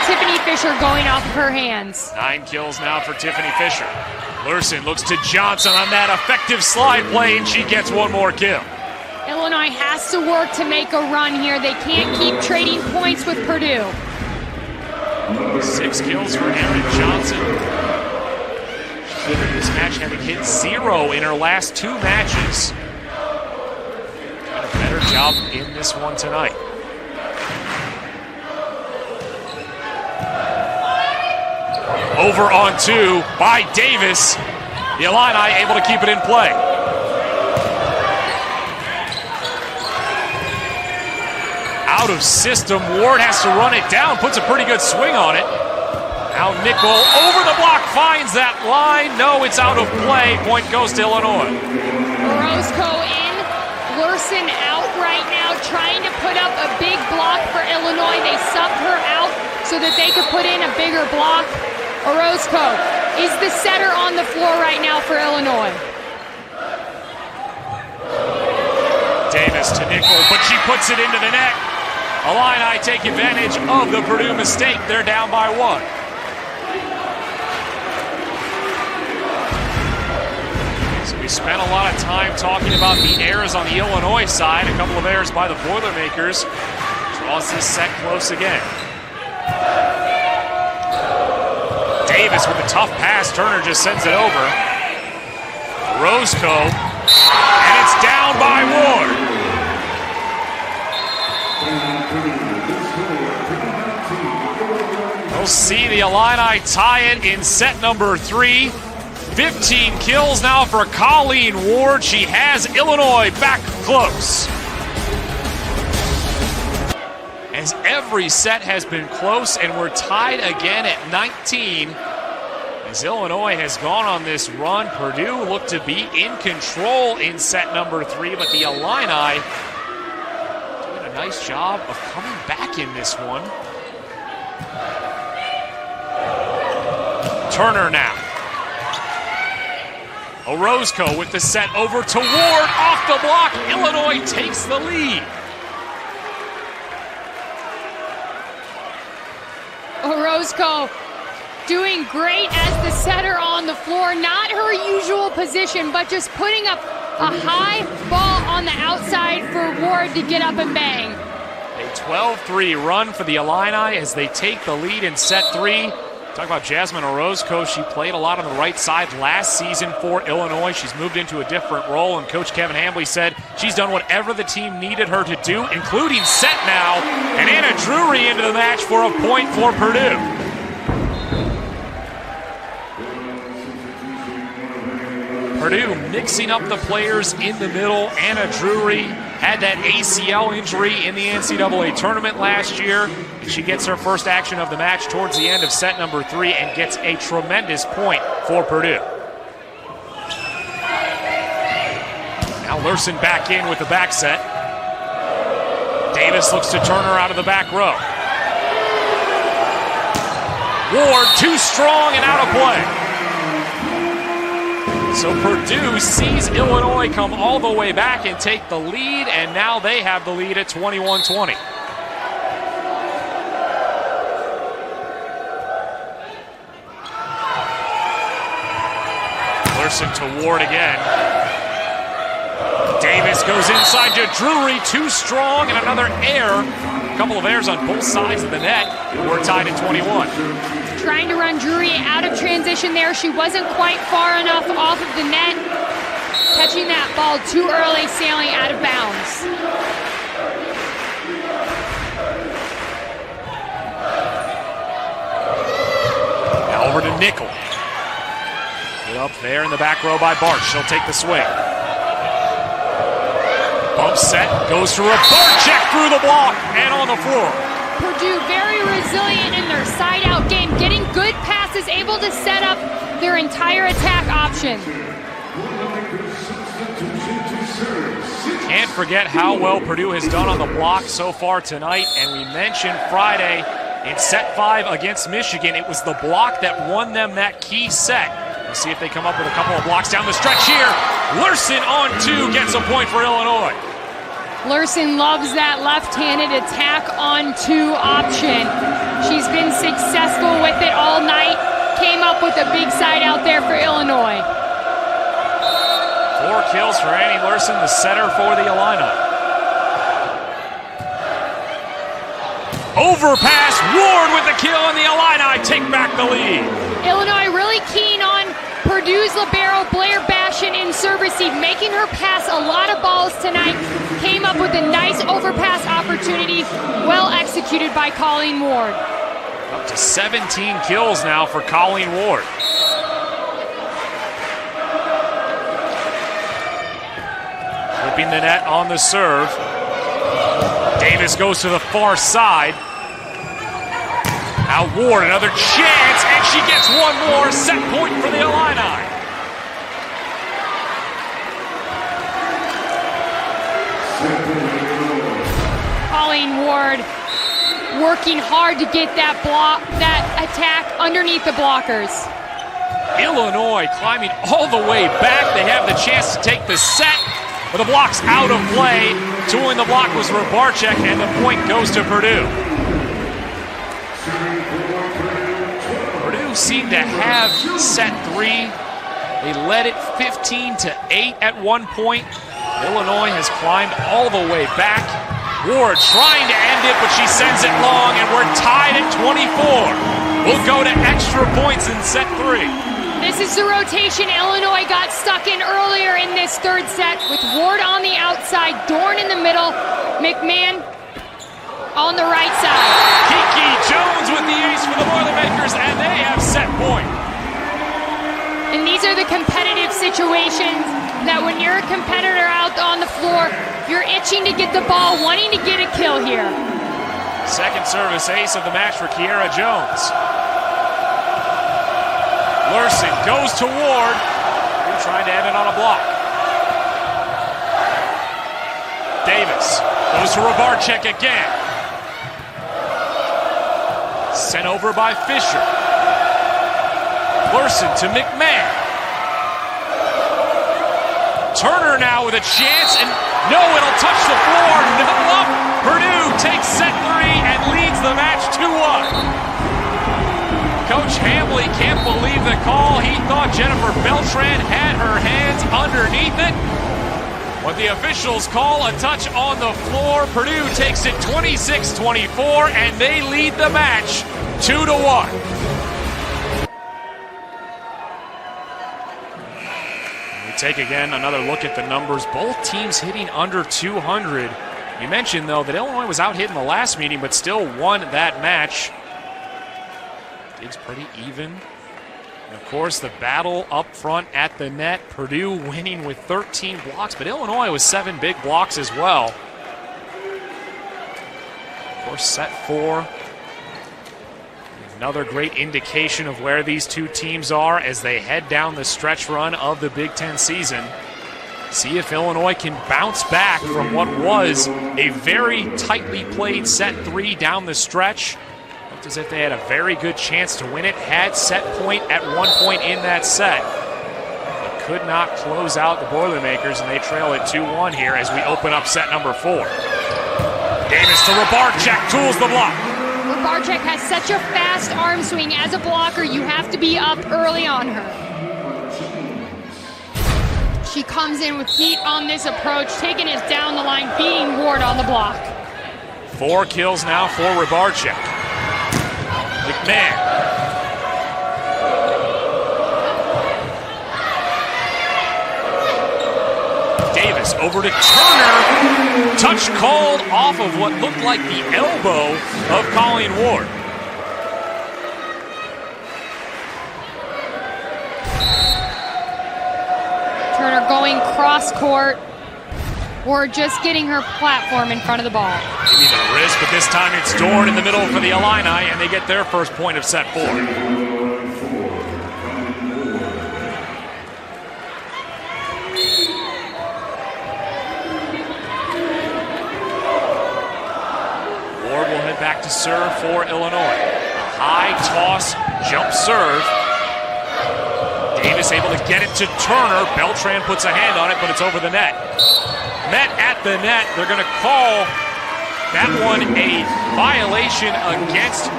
Tiffany Fisher going off of her hands. 9 kills now for Tiffany Fisher. Lurson looks to Johnson on that effective slide play, and she gets one more kill. Illinois has to work to make a run here. They can't keep trading points with Purdue. 6 kills for Erin Johnson. She entered this match having hit 0 in her last 2 matches. Got a better job in this one tonight. Over on 2 by Davis. The Illini able to keep it in play. Out of system, Ward has to run it down, puts a pretty good swing on it. Now Nickel over the block, finds that line. No, it's out of play. Point goes to Illinois. Orozco in, Lurson out right now, trying to put up a big block for Illinois. They subbed her out so that they could put in a bigger block. Orozco is the setter on the floor right now for Illinois. Davis to Nickel, but she puts it into the net. Illini take advantage of the Purdue mistake. They're down by 1. So we spent a lot of time talking about the errors on the Illinois side. A couple of errors by the Boilermakers. Draws this set close again. Davis with a tough pass. Turner just sends it over. Orozco, and it's down by Ward. We'll see the Illini tie it in set number 3. 15 kills now for Colleen Ward. She has Illinois back close. As every set has been close, and we're tied again at 19. As Illinois has gone on this run, Purdue looked to be in control in set number 3, but the Illini doing a nice job of coming back in this one. Turner now. Orozco with the set over to Ward, off the block. Illinois takes the lead. Orozco doing great as the setter on the floor. Not her usual position, but just putting up a high ball on the outside for Ward to get up and bang. A 12-3 run for the Illini as they take the lead in set 3. Talk about Jasmine Orozco. She played a lot on the right side last season for Illinois. She's moved into a different role, and Coach Kevin Hambley said she's done whatever the team needed her to do, including set now. And Anna Drury into the match for a point for Purdue. Purdue mixing up the players in the middle. Anna Drury had that ACL injury in the NCAA tournament last year. She gets her first action of the match towards the end of set number 3 and gets a tremendous point for Purdue. Now Lurson back in with the back set. Davis looks to Turner out of the back row. Ward too strong and out of play. So Purdue sees Illinois come all the way back and take the lead, and now they have the lead at 21-20. Lurson to Ward again. Davis goes inside to Drury, too strong, and another error. A couple of errors on both sides of the net, and we're tied at 21. Trying to run Drury out of transition there. She wasn't quite far enough off of the net. Catching that ball too early, sailing out of bounds. Now over to Nickel. Get up there in the back row by Barch. She'll take the swing. Bump set, goes to Barczyk through the block and on the floor. Purdue very resilient in their side-out game, getting good passes, able to set up their entire attack option. Can't forget how well Purdue has done on the block so far tonight, and we mentioned Friday in set 5 against Michigan, it was the block that won them that key set. We'll see if they come up with a couple of blocks down the stretch here. Lurson on 2 gets a point for Illinois. Lurson loves that left-handed attack on 2 option. She's been successful with it all night. Came up with a big side out there for Illinois. 4 kills for Annie Lurson, the setter for the Illini. Overpass, Ward with the kill, and the Illini take back the lead. Illinois really keen on Purdue's libero Blair Bashan in serve receive, making her pass a lot of balls tonight. Came up with a nice overpass opportunity, well executed by Colleen Ward. Up to 17 kills now for Colleen Ward. Flipping the net on the serve. Davis goes to the far side. Now Ward, another chance, and she gets one more. Set point for the Illini. Colleen Ward working hard to get that attack underneath the blockers. Illinois climbing all the way back. They have the chance to take the set, but the block's out of play. Tooling the block was Rybarczyk, and the point goes to Purdue. Purdue seemed to have set three. They led it 15-8 at one point. Illinois has climbed all the way back. Ward trying to end it, but she sends it long, and we're tied at 24. We'll go to extra points in set three. This is the rotation Illinois got stuck in earlier in this third set with Ward on the outside, Dorn in the middle, McMahon on the right side. Kiki Jones with the ace for the Boilermakers, and they have set point. And these are the competitive situations that when you're a competitor out on the floor, you're itching to get the ball, wanting to get a kill here. Second service ace of the match for Kiera Jones. Lurson goes to Ward, trying to end it on a block. Davis goes to Rybarczyk again. Sent over by Fisher. Lurson to McMahon. Turner now with a chance, and no, it'll touch the floor. No up. Purdue takes set three and leads the match 2-1. Coach Hambley can't believe the call. He thought Jennifer Beltran had her hands underneath it. But the officials call a touch on the floor. Purdue takes it 26-24, and they lead the match 2-1. We take again another look at the numbers. Both teams hitting under 200. You mentioned, though, that Illinois was out hitting the last meeting, but still won that match. It's pretty even. And of course, the battle up front at the net. Purdue winning with 13 blocks, but Illinois with 7 big blocks as well. Of course, set 4. Another great indication of where these two teams are as they head down the stretch run of the Big Ten season. See if Illinois can bounce back from what was a very tightly played set 3 down the stretch. Looked as if they had a very good chance to win it. Had set point at one point in that set, but could not close out the Boilermakers, and they trail it 2-1 here as we open up set number 4. Davis to Rybarczyk, tools the block. Rybarczyk has such a fast arm swing. As a blocker, you have to be up early on her. She comes in with heat on this approach, taking it down the line, beating Ward on the block. 4 kills now for Rybarczyk. McMahon. Davis over to Turner. Touch called off of what looked like the elbow of Colleen Ward. Turner going cross court, or just getting her platform in front of the ball. Maybe the wrist, but this time it's Dorn in the middle for the Illini, and they get their first point of set 4. Ward will head back to serve for Illinois. A high toss, jump serve. Davis able to get it to Turner. Beltran puts a hand on it, but it's over the net. Met at the net. They're going to call that one a violation against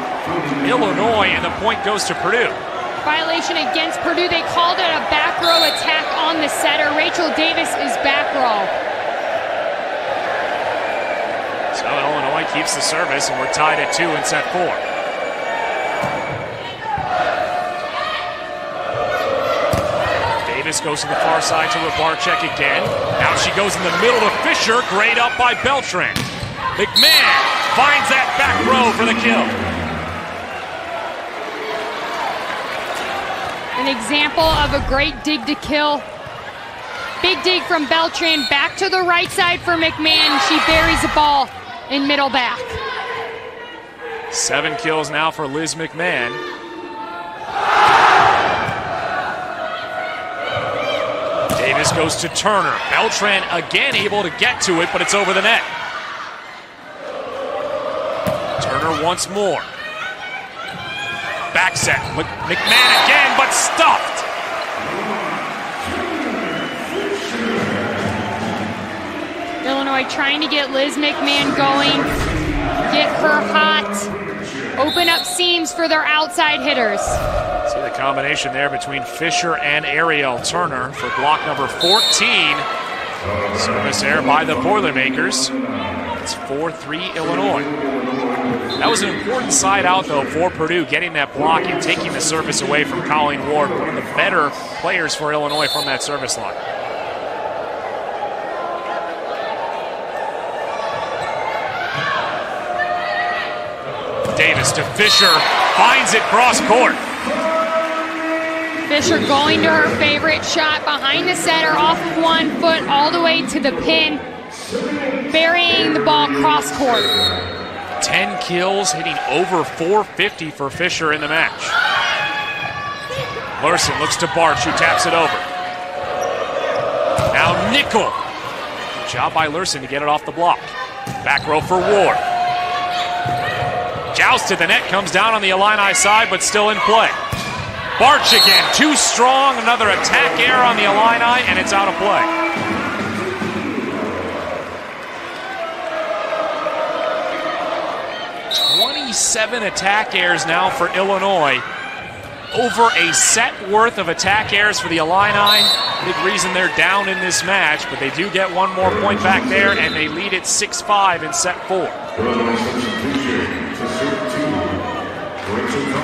Illinois, and the point goes to Purdue. Violation against Purdue. They called it a back row attack on the setter. Rachel Davis is back row. So Illinois keeps the service, and we're tied at 2 in set 4. Davis goes to the far side to Rybarczyk again. Now she goes in the middle to Fisher. Great up by Beltran. McMahon finds that back row for the kill. An example of a great dig to kill. Big dig from Beltran, back to the right side for McMahon. She buries the ball in middle back. 7 kills now for Liz McMahon. Davis goes to Turner. Beltran again able to get to it, but it's over the net. Turner once more. Back set. McMahon again, but stuffed. Illinois trying to get Liz McMahon going, get her hot, open up seams for their outside hitters. See the combination there between Fisher and Ariel Turner for block number 14. Service error by the Boilermakers. It's 4-3 Illinois. That was an important side out, though, for Purdue, getting that block and taking the service away from Colleen Ward, one of the better players for Illinois from that service line. Davis to Fisher, finds it cross court. Fisher going to her favorite shot behind the setter, off of 1 foot, all the way to the pin, burying the ball cross court. 10 kills, hitting over 450 for Fisher in the match. Larson looks to Barch, who taps it over. Now Nickel. Good job by Larson to get it off the block. Back row for Ward. Joust to the net, comes down on the Illini side, but still in play. Barch again, too strong, another attack error on the Illini, and it's out of play. Seven attack errors now for Illinois. Over a set worth of attack errors for the Illini. Big reason they're down in this match, but they do get one more point back there, and they lead it 6-5 in set 4.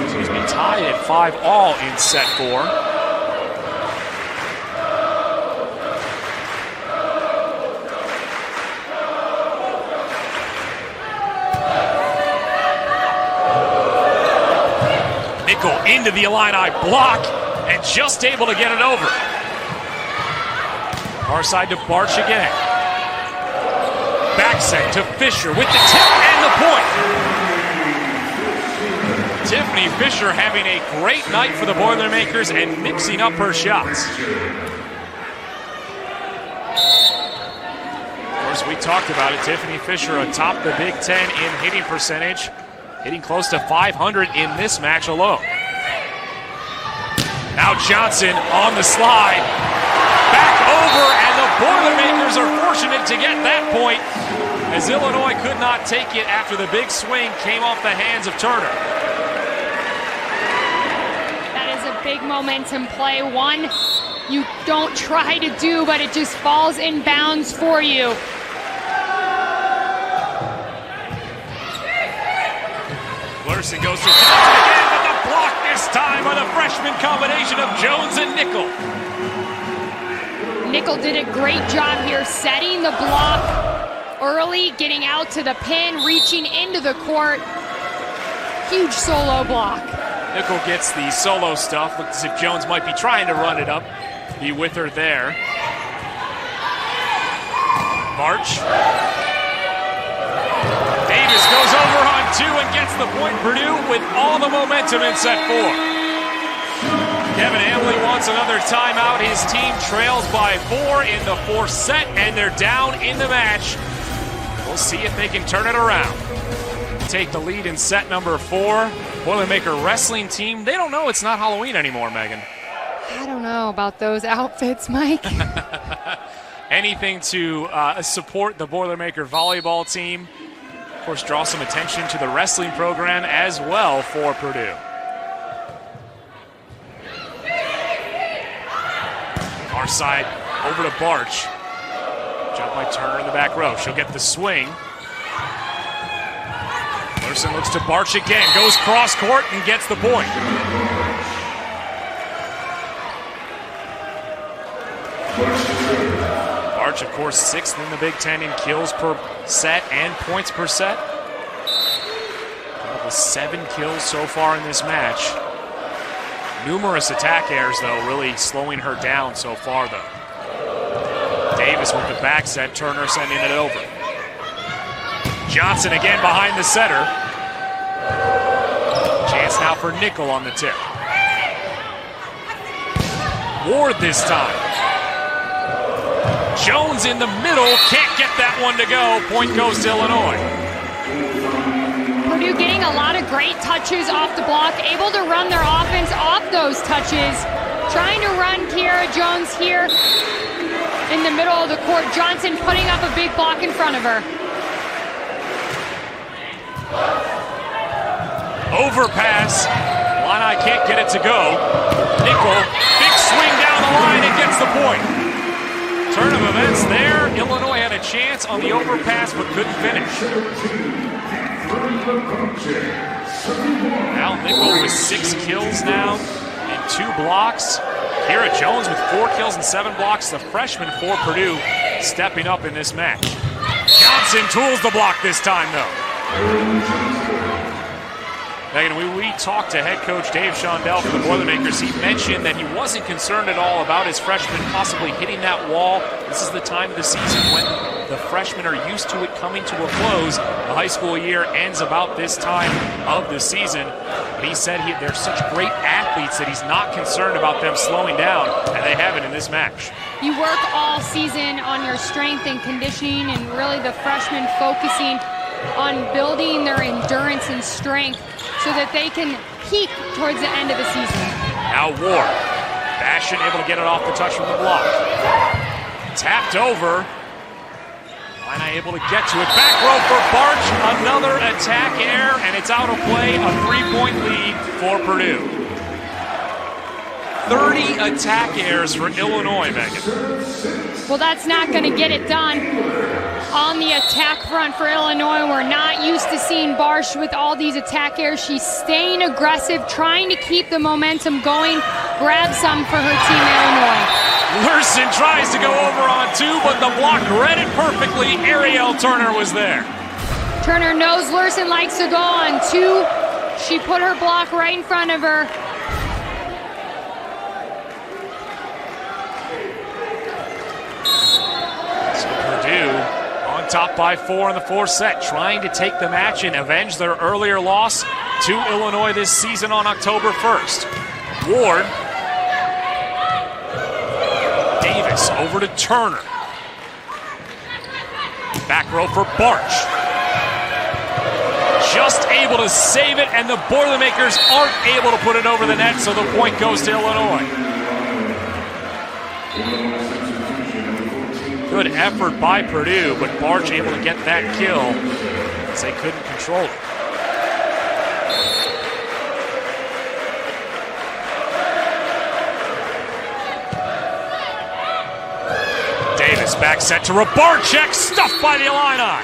Excuse me, tied at 5-all in set 4. Into the Illini block and just able to get it over. Far side to Barch again. Back set to Fisher with the tip and the point. Tiffany Fisher having a great night for the Boilermakers and mixing up her shots. Of course, we talked about it. Tiffany Fisher atop the Big Ten in hitting percentage, hitting close to 500 in this match alone. Now Johnson on the slide, back over, and the Boilermakers are fortunate to get that point, as Illinois could not take it after the big swing came off the hands of Turner. That is a big momentum play, one you don't try to do, but it just falls in bounds for you. Larson goes to Johnson again, but the block this time by the freshman combination of Jones and Nickel. Nickel did a great job here setting the block early, getting out to the pin, reaching into the court. Huge solo block. Nickel gets the solo stuff. Looks as if Jones might be trying to run it up. Be with her there. Barch. Davis goes over on 2 and gets the point. Purdue with all the momentum in set 4. Kevin Hamley wants another timeout. His team trails by 4 in the 4th set, and they're down in the match. We'll see if they can turn it around. Take the lead in set number 4. Boilermaker wrestling team, they don't know it's not Halloween anymore, Megan. I don't know about those outfits, Mike. Anything to support the Boilermaker volleyball team. Of course, draw some attention to the wrestling program as well for Purdue. Far side over to Barch. Jump by Turner in the back row. She'll get the swing. Larson looks to Barch again. Goes cross court and gets the point. Barch, of course, 6th in the Big Ten in kills per set and points per set. With 7 kills so far in this match. Numerous attack errors, though, really slowing her down so far, though. Davis with the back set, Turner sending it over. Johnson again behind the setter. Chance now for Nickel on the tip. Ward this time. Jones in the middle, can't get that one to go. Point goes to Illinois. Purdue getting a lot of great touches off the block, able to run their offense off those touches. Trying to run Kiara Jones here in the middle of the court. Johnson putting up a big block in front of her. Overpass. Illini can't get it to go. Nickel, big swing down the line and gets the point. Turn of events there. Illinois had a chance on the overpass but couldn't finish. Al Nickel with 6 kills now and 2 blocks. Kiara Jones with 4 kills and 7 blocks. The freshman for Purdue stepping up in this match. Johnson tools the block this time though. Megan, we talked to head coach Dave Shondell for the Boilermakers. He mentioned that he wasn't concerned at all about his freshmen possibly hitting that wall. This is the time of the season when the freshmen are used to it coming to a close. The high school year ends about this time of the season. But he said they're such great athletes that he's not concerned about them slowing down, and they haven't in this match. You work all season on your strength and conditioning, and really the freshmen focusing on building their endurance and strength so that they can peak towards the end of the season. Now Ward. Bastion able to get it off the touch from the block. Tapped over. Illini able to get to it. Back row for Barch. Another attack error, and it's out of play. A 3-point lead for Purdue. 30 attack errors for Illinois, Megan. Well, that's not going to get it done on the attack front for Illinois. We're not used to seeing Barsh with all these attack errors. She's staying aggressive, trying to keep the momentum going, grab some for her team, Illinois. Lurson tries to go over on 2, but the block read it perfectly. Ariel Turner was there. Turner knows Lurson likes to go on 2. She put her block right in front of her. Top by 4 in the 4th set, trying to take the match and avenge their earlier loss to Illinois this season on October 1st. Ward. Davis over to Turner. Back row for Barch. Just able to save it, and the Boilermakers aren't able to put it over the net, so the point goes to Illinois. Good effort by Purdue, but Barch able to get that kill as they couldn't control it. Davis back set to Rabarczyk, stuffed by the Illini.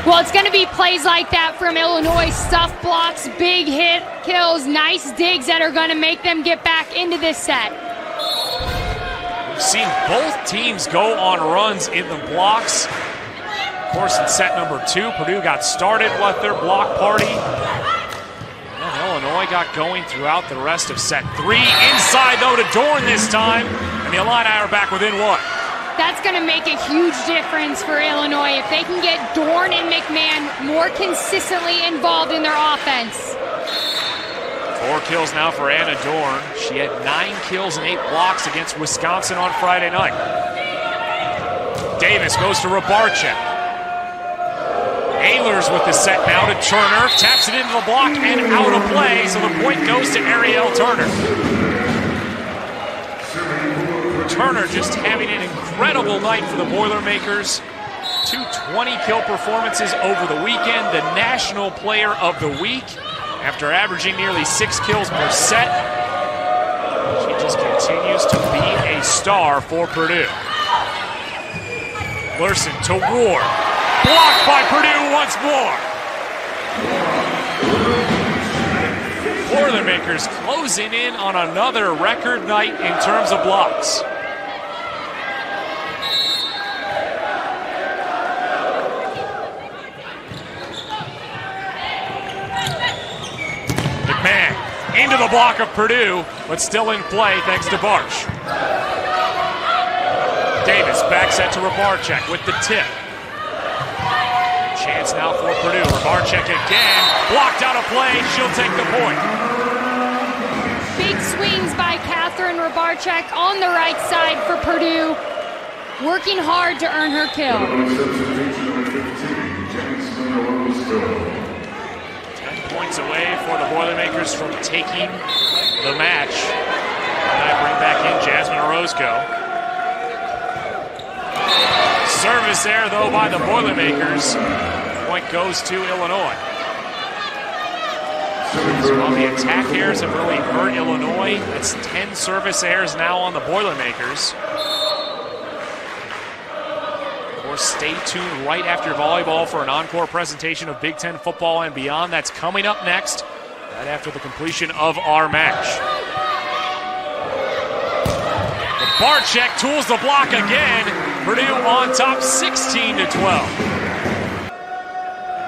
Well, it's going to be plays like that from Illinois. Stuff blocks, big hit, kills, nice digs that are going to make them get back into this set. We've seen both teams go on runs in the blocks. Of course, in set number 2, Purdue got started with their block party. And then Illinois got going throughout the rest of set 3. Inside, though, to Dorn this time. And the Illini are back within 1. That's going to make a huge difference for Illinois if they can get Dorn and McMahon more consistently involved in their offense. 4 kills now for Anna Dorn. She had 9 kills and 8 blocks against Wisconsin on Friday night. Davis goes to Rabarczyk. Ehlers with the set now to Turner. Taps it into the block and out of play, so the point goes to Ariel Turner. Turner just having an incredible night for the Boilermakers. 2 20-kill performances over the weekend. The National Player of the Week. After averaging nearly 6 kills per set, she just continues to be a star for Purdue. Lurson to Ward. Blocked by Purdue once more. Boilermakers closing in on another record night in terms of blocks. Into the block of Purdue, but still in play thanks to Barch. Davis back set to Rabarczyk with the tip. Chance now for Purdue. Rebarczyk again. Blocked out of play. She'll take the point. Big swings by Catherine Rebarczyk on the right side for Purdue. Working hard to earn her kill. 10 points away for the Boilermakers from taking the match. And I bring back in Jasmine Orozco. Service there, though, by the Boilermakers. Point goes to Illinois. So while the attack errors have really hurt Illinois, it's 10 service errors now on the Boilermakers. Of course, stay tuned right after volleyball for an encore presentation of Big Ten football and beyond. That's coming up next, right after the completion of our match. Rebarczyk tools the block again. Purdue on top 16-12.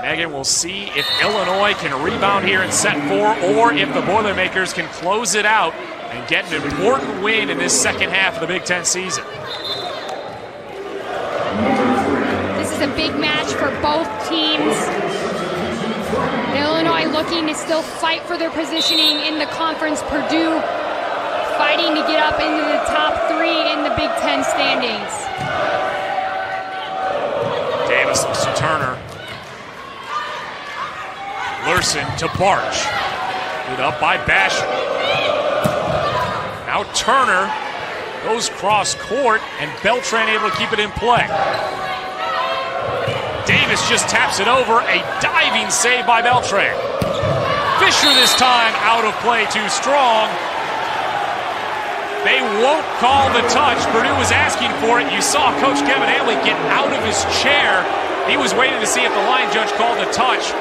Megan will see if Illinois can rebound here in set 4 or if the Boilermakers can close it out and get an important win in this second half of the Big Ten season. This is a big match for both teams. Illinois looking to still fight for their positioning in the conference. Purdue fighting to get up into the top 3 in the Big Ten standings. Davis to Turner. Lurson to Barch. Good up by Basher. Now Turner goes cross court and Beltran able to keep it in play. Davis just taps it over. A diving save by Beltran. Fisher this time out of play, too strong. They won't call the touch. Purdue was asking for it. You saw Coach Kevin Hamley get out of his chair. He was waiting to see if the line judge called the touch.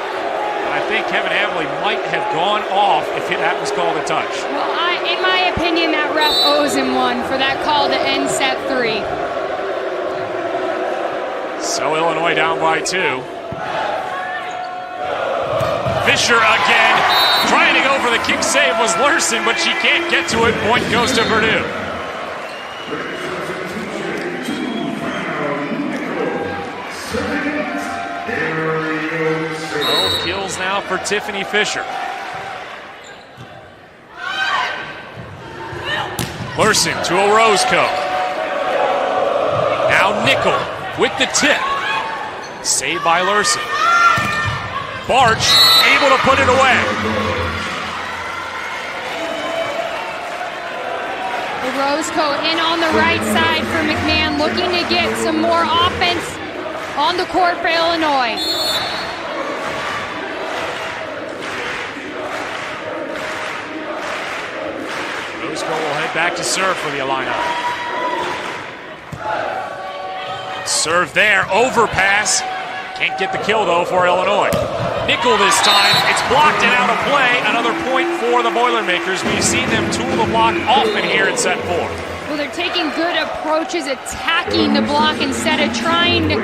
I think Kevin Hamley might have gone off if that was called a touch. Well, in my opinion, that ref owes him one for that call to end set 3. So Illinois down by 2. Fisher again, trying to go for the kick save was Lurson, but she can't get to it. Point goes to Purdue. Kills now for Tiffany Fisher. Lurson to Orozco. Now Nickel with the tip. Saved by Lurson. Barch able to put it away. Orozco in on the right side for McMahon, looking to get some more offense on the court for Illinois. Orozco will head back to serve for the Illini. Serve there, overpass. Can't get the kill though for Illinois. Nickel this time, it's blocked and out of play. Another point for the Boilermakers. We've seen them tool the block often here in set 4. Well, they're taking good approaches, attacking the block instead of trying to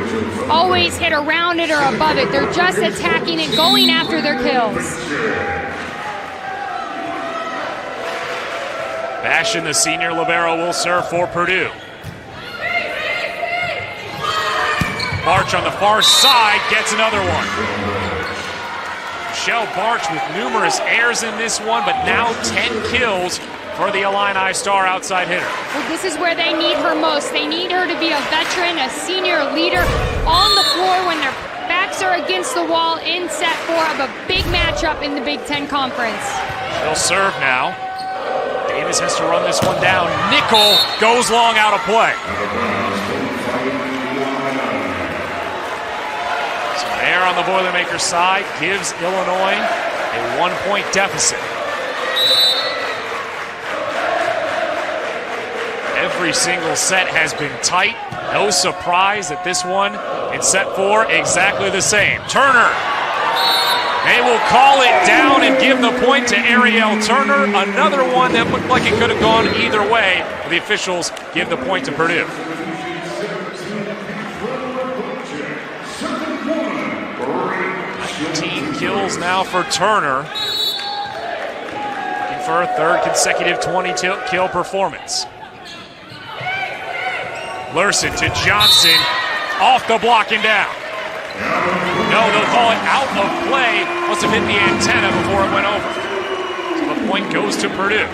always hit around it or above it. They're just attacking it, going after their kills. Bashan, the senior libero, will serve for Purdue. Barch on the far side gets another one. Michelle Barch with numerous errors in this one, but now 10 kills for the Illini star outside hitter. Well, this is where they need her most. They need her to be a veteran, a senior leader on the floor when their backs are against the wall in set 4 of a big matchup in the Big Ten Conference. She'll serve now. Davis has to run this one down. Nickel goes long out of play. So there on the Boilermakers side gives Illinois a 1-point deficit. Every single set has been tight. No surprise that this one in set 4 exactly the same. Turner. They will call it down and give the point to Ariel Turner. Another one that looked like it could have gone either way. The officials give the point to Purdue. 19 kills now for Turner. Looking for a third consecutive 20-kill performance. Lurson to Johnson. Off the block and down. No, they'll call it out of play. Must have hit the antenna before it went over. So the point goes to Purdue.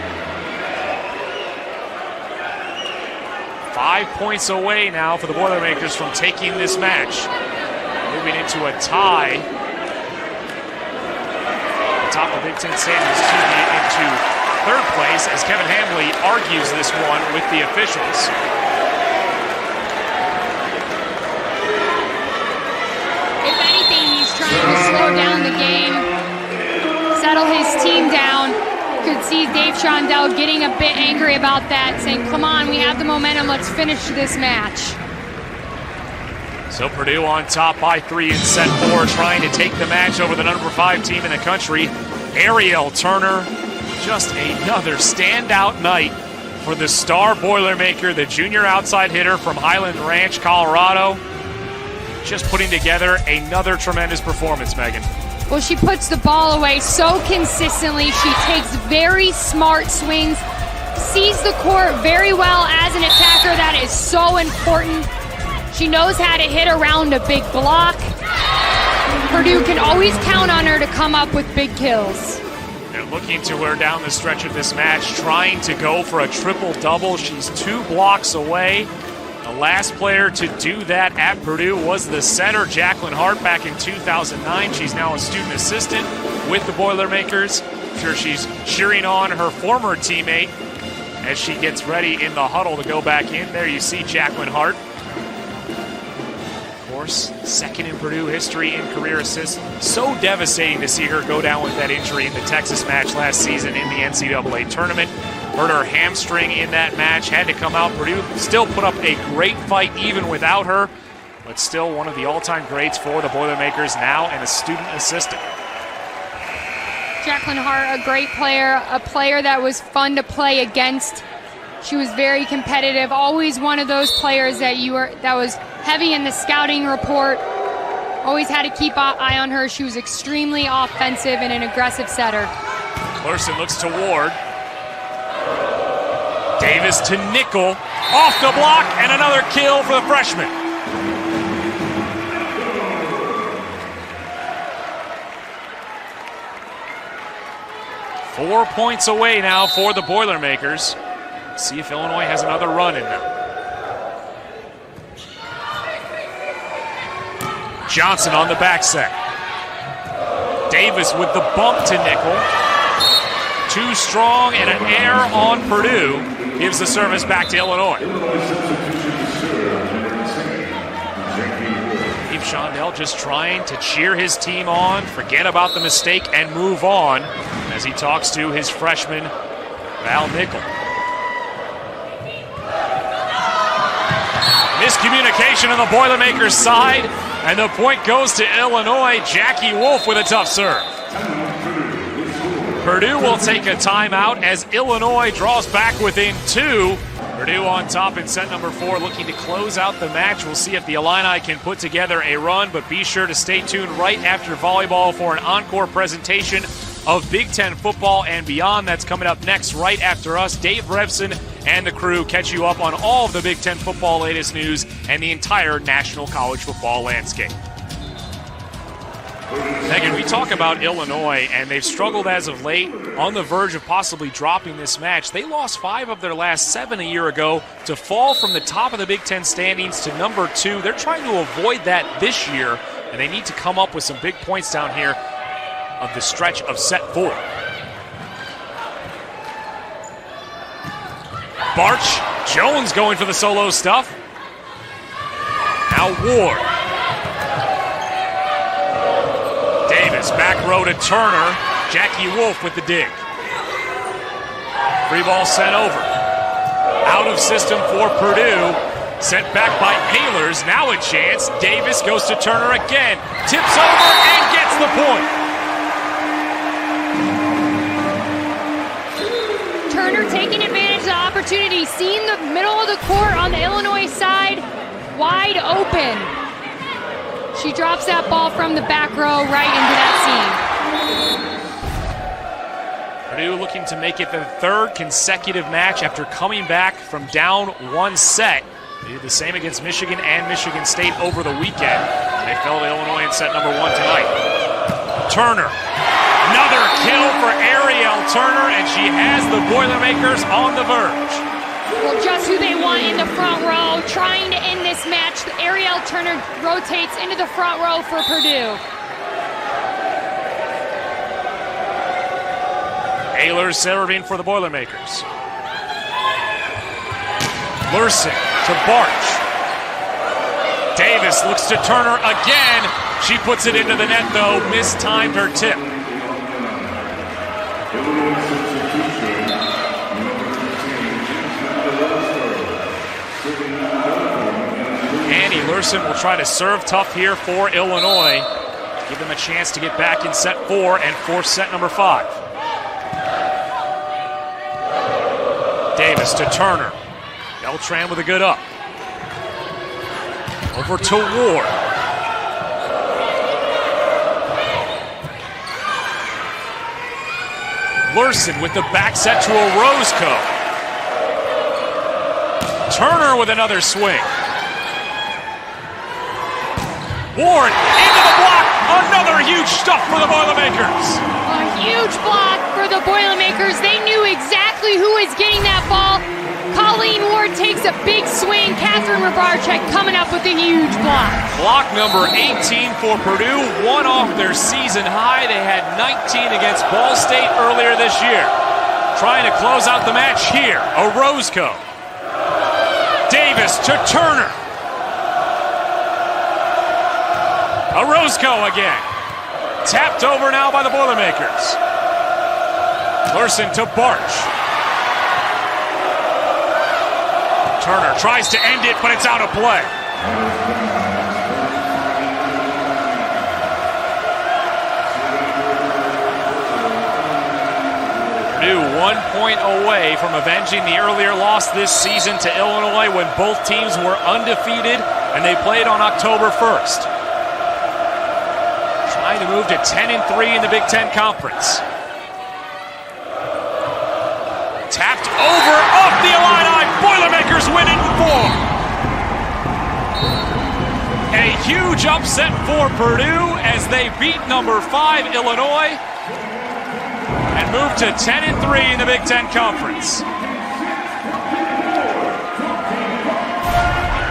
5 points away now for the Boilermakers from taking this match. Moving into a tie. Top of Big Ten standings to be into third place as Kevin Hamley argues this one with the officials. If anything, he's trying to slow down the game, settle his team down. Could see Dave Shondell getting a bit angry about that, saying, come on, we have the momentum, let's finish this match. So Purdue on top by 3 in set 4, trying to take the match over the number 5 team in the country. Ariel Turner, just another standout night for the star Boilermaker, the junior outside hitter from Highland Ranch, Colorado. Just putting together another tremendous performance, Megan. Well, she puts the ball away so consistently. She takes very smart swings, sees the court very well as an attacker. That is so important. She knows how to hit around a big block. Purdue can always count on her to come up with big kills. They're looking to her down the stretch of this match, trying to go for a triple-double. She's 2 blocks away. The last player to do that at Purdue was the setter, Jacqueline Hart, back in 2009. She's now a student assistant with the Boilermakers. I'm sure she's cheering on her former teammate as she gets ready in the huddle to go back in. There you see Jacqueline Hart. Of course, second in Purdue history in career assists. So devastating to see her go down with that injury in the Texas match last season in the NCAA tournament. Hurt her hamstring in that match, had to come out. Purdue still put up a great fight even without her, but still one of the all-time greats for the Boilermakers now and a student assistant. Jaclyn Hart, a great player, a player that was fun to play against. She was very competitive, always one of those players that was heavy in the scouting report. Always had to keep an eye on her. She was extremely offensive and an aggressive setter. Larson looks to Ward. Davis to Nickel, off the block, and another kill for the freshman. Four points away now for the Boilermakers. See if Illinois has another run in them. Johnson on the back set. Davis with the bump to Nickel. Too strong and an error on Purdue. Gives the service back to Illinois. Steve Shondell just trying to cheer his team on, forget about the mistake, and move on as he talks to his freshman, Val Nickel. Miscommunication on the Boilermakers side, and the point goes to Illinois. Jackie Wolf with a tough serve. Purdue will take a timeout as Illinois draws back within 2. Purdue on top in set number 4, looking to close out the match. We'll see if the Illini can put together a run, but be sure to stay tuned right after volleyball for an encore presentation of Big Ten football and beyond. That's coming up next right after us. Dave Revson and the crew catch you up on all of the Big Ten football latest news and the entire national college football landscape. Megan, we talk about Illinois, and they've struggled as of late, on the verge of possibly dropping this match. They lost 5 of their last 7 a year ago to fall from the top of the Big Ten standings to number 2. They're trying to avoid that this year, and they need to come up with some big points down here of the stretch of set 4. Barch, Jones going for the solo stuff. Now Ward. Davis, back row to Turner. Jackie Wolf with the dig. Free ball sent over. Out of system for Purdue. Sent back by Haylers. Now a chance. Davis goes to Turner again. Tips over and gets the point. Turner taking advantage of the opportunity, seeing the middle of the court on the Illinois side wide open. She drops that ball from the back row right into that seam. Purdue looking to make it the 3rd consecutive match after coming back from down 1 set. They did the same against Michigan and Michigan State over the weekend. They fell to Illinois in set number 1 tonight. Turner. Another kill for Ariel Turner, and she has the Boilermakers on the verge. Well, just who they want in the front row, trying to end this match. Ariel Turner rotates into the front row for Purdue. Ayler serving for the Boilermakers. Lurson to Barch. Davis looks to Turner again. She puts it into the net, though. Mistimed her tip. Annie Lurson will try to serve tough here for Illinois. Give them a chance to get back in set 4 and force set number 5. Davis to Turner. Beltran with a good up. Over to Ward. Lurson with the back set to Orozco. Turner with another swing. Ward into the block. Another huge stuff for the Boilermakers. A huge block for the Boilermakers. They knew exactly who was getting that ball. Colleen Ward takes a big swing. Catherine Rabarczyk coming up with a huge block. Block number 18 for Purdue. One off their season high. They had 19 against Ball State earlier this year. Trying to close out the match here. Orozco. Davis to Turner. Orozco again. Tapped over now by the Boilermakers. Lurson to Barch. Turner tries to end it, but it's out of play. Purdue 1 point away from avenging the earlier loss this season to Illinois when both teams were undefeated and they played on October 1st. Trying to move to 10-3 in the Big Ten Conference. Tapped over, off the Illini. Boilermakers win it in 4. A huge upset for Purdue as they beat number 5 Illinois and move to 10-3 in the Big Ten Conference.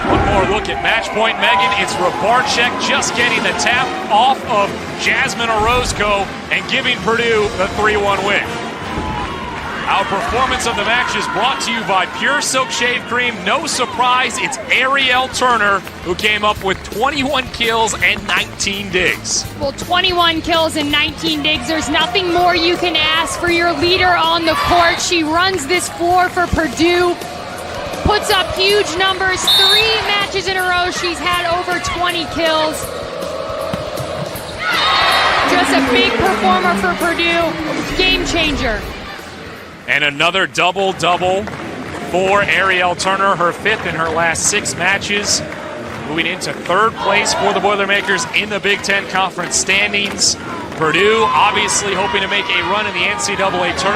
One more look at match point, Megan. It's Rabarczyk just getting the tap off of Jasmine Orozco and giving Purdue the 3-1 win. Our performance of the match is brought to you by Pure Silk Shave Cream. No surprise, it's Ariel Turner who came up with 21 kills and 19 digs. Well, 21 kills and 19 digs. There's nothing more you can ask for your leader on the court. She runs this floor for Purdue. Puts up huge numbers. 3 matches in a row, she's had over 20 kills. Just a big performer for Purdue. Game changer. And another double-double for Ariel Turner, her 5th in her last 6 matches. Moving into 3rd place for the Boilermakers in the Big Ten Conference standings. Purdue obviously hoping to make a run in the NCAA tournament.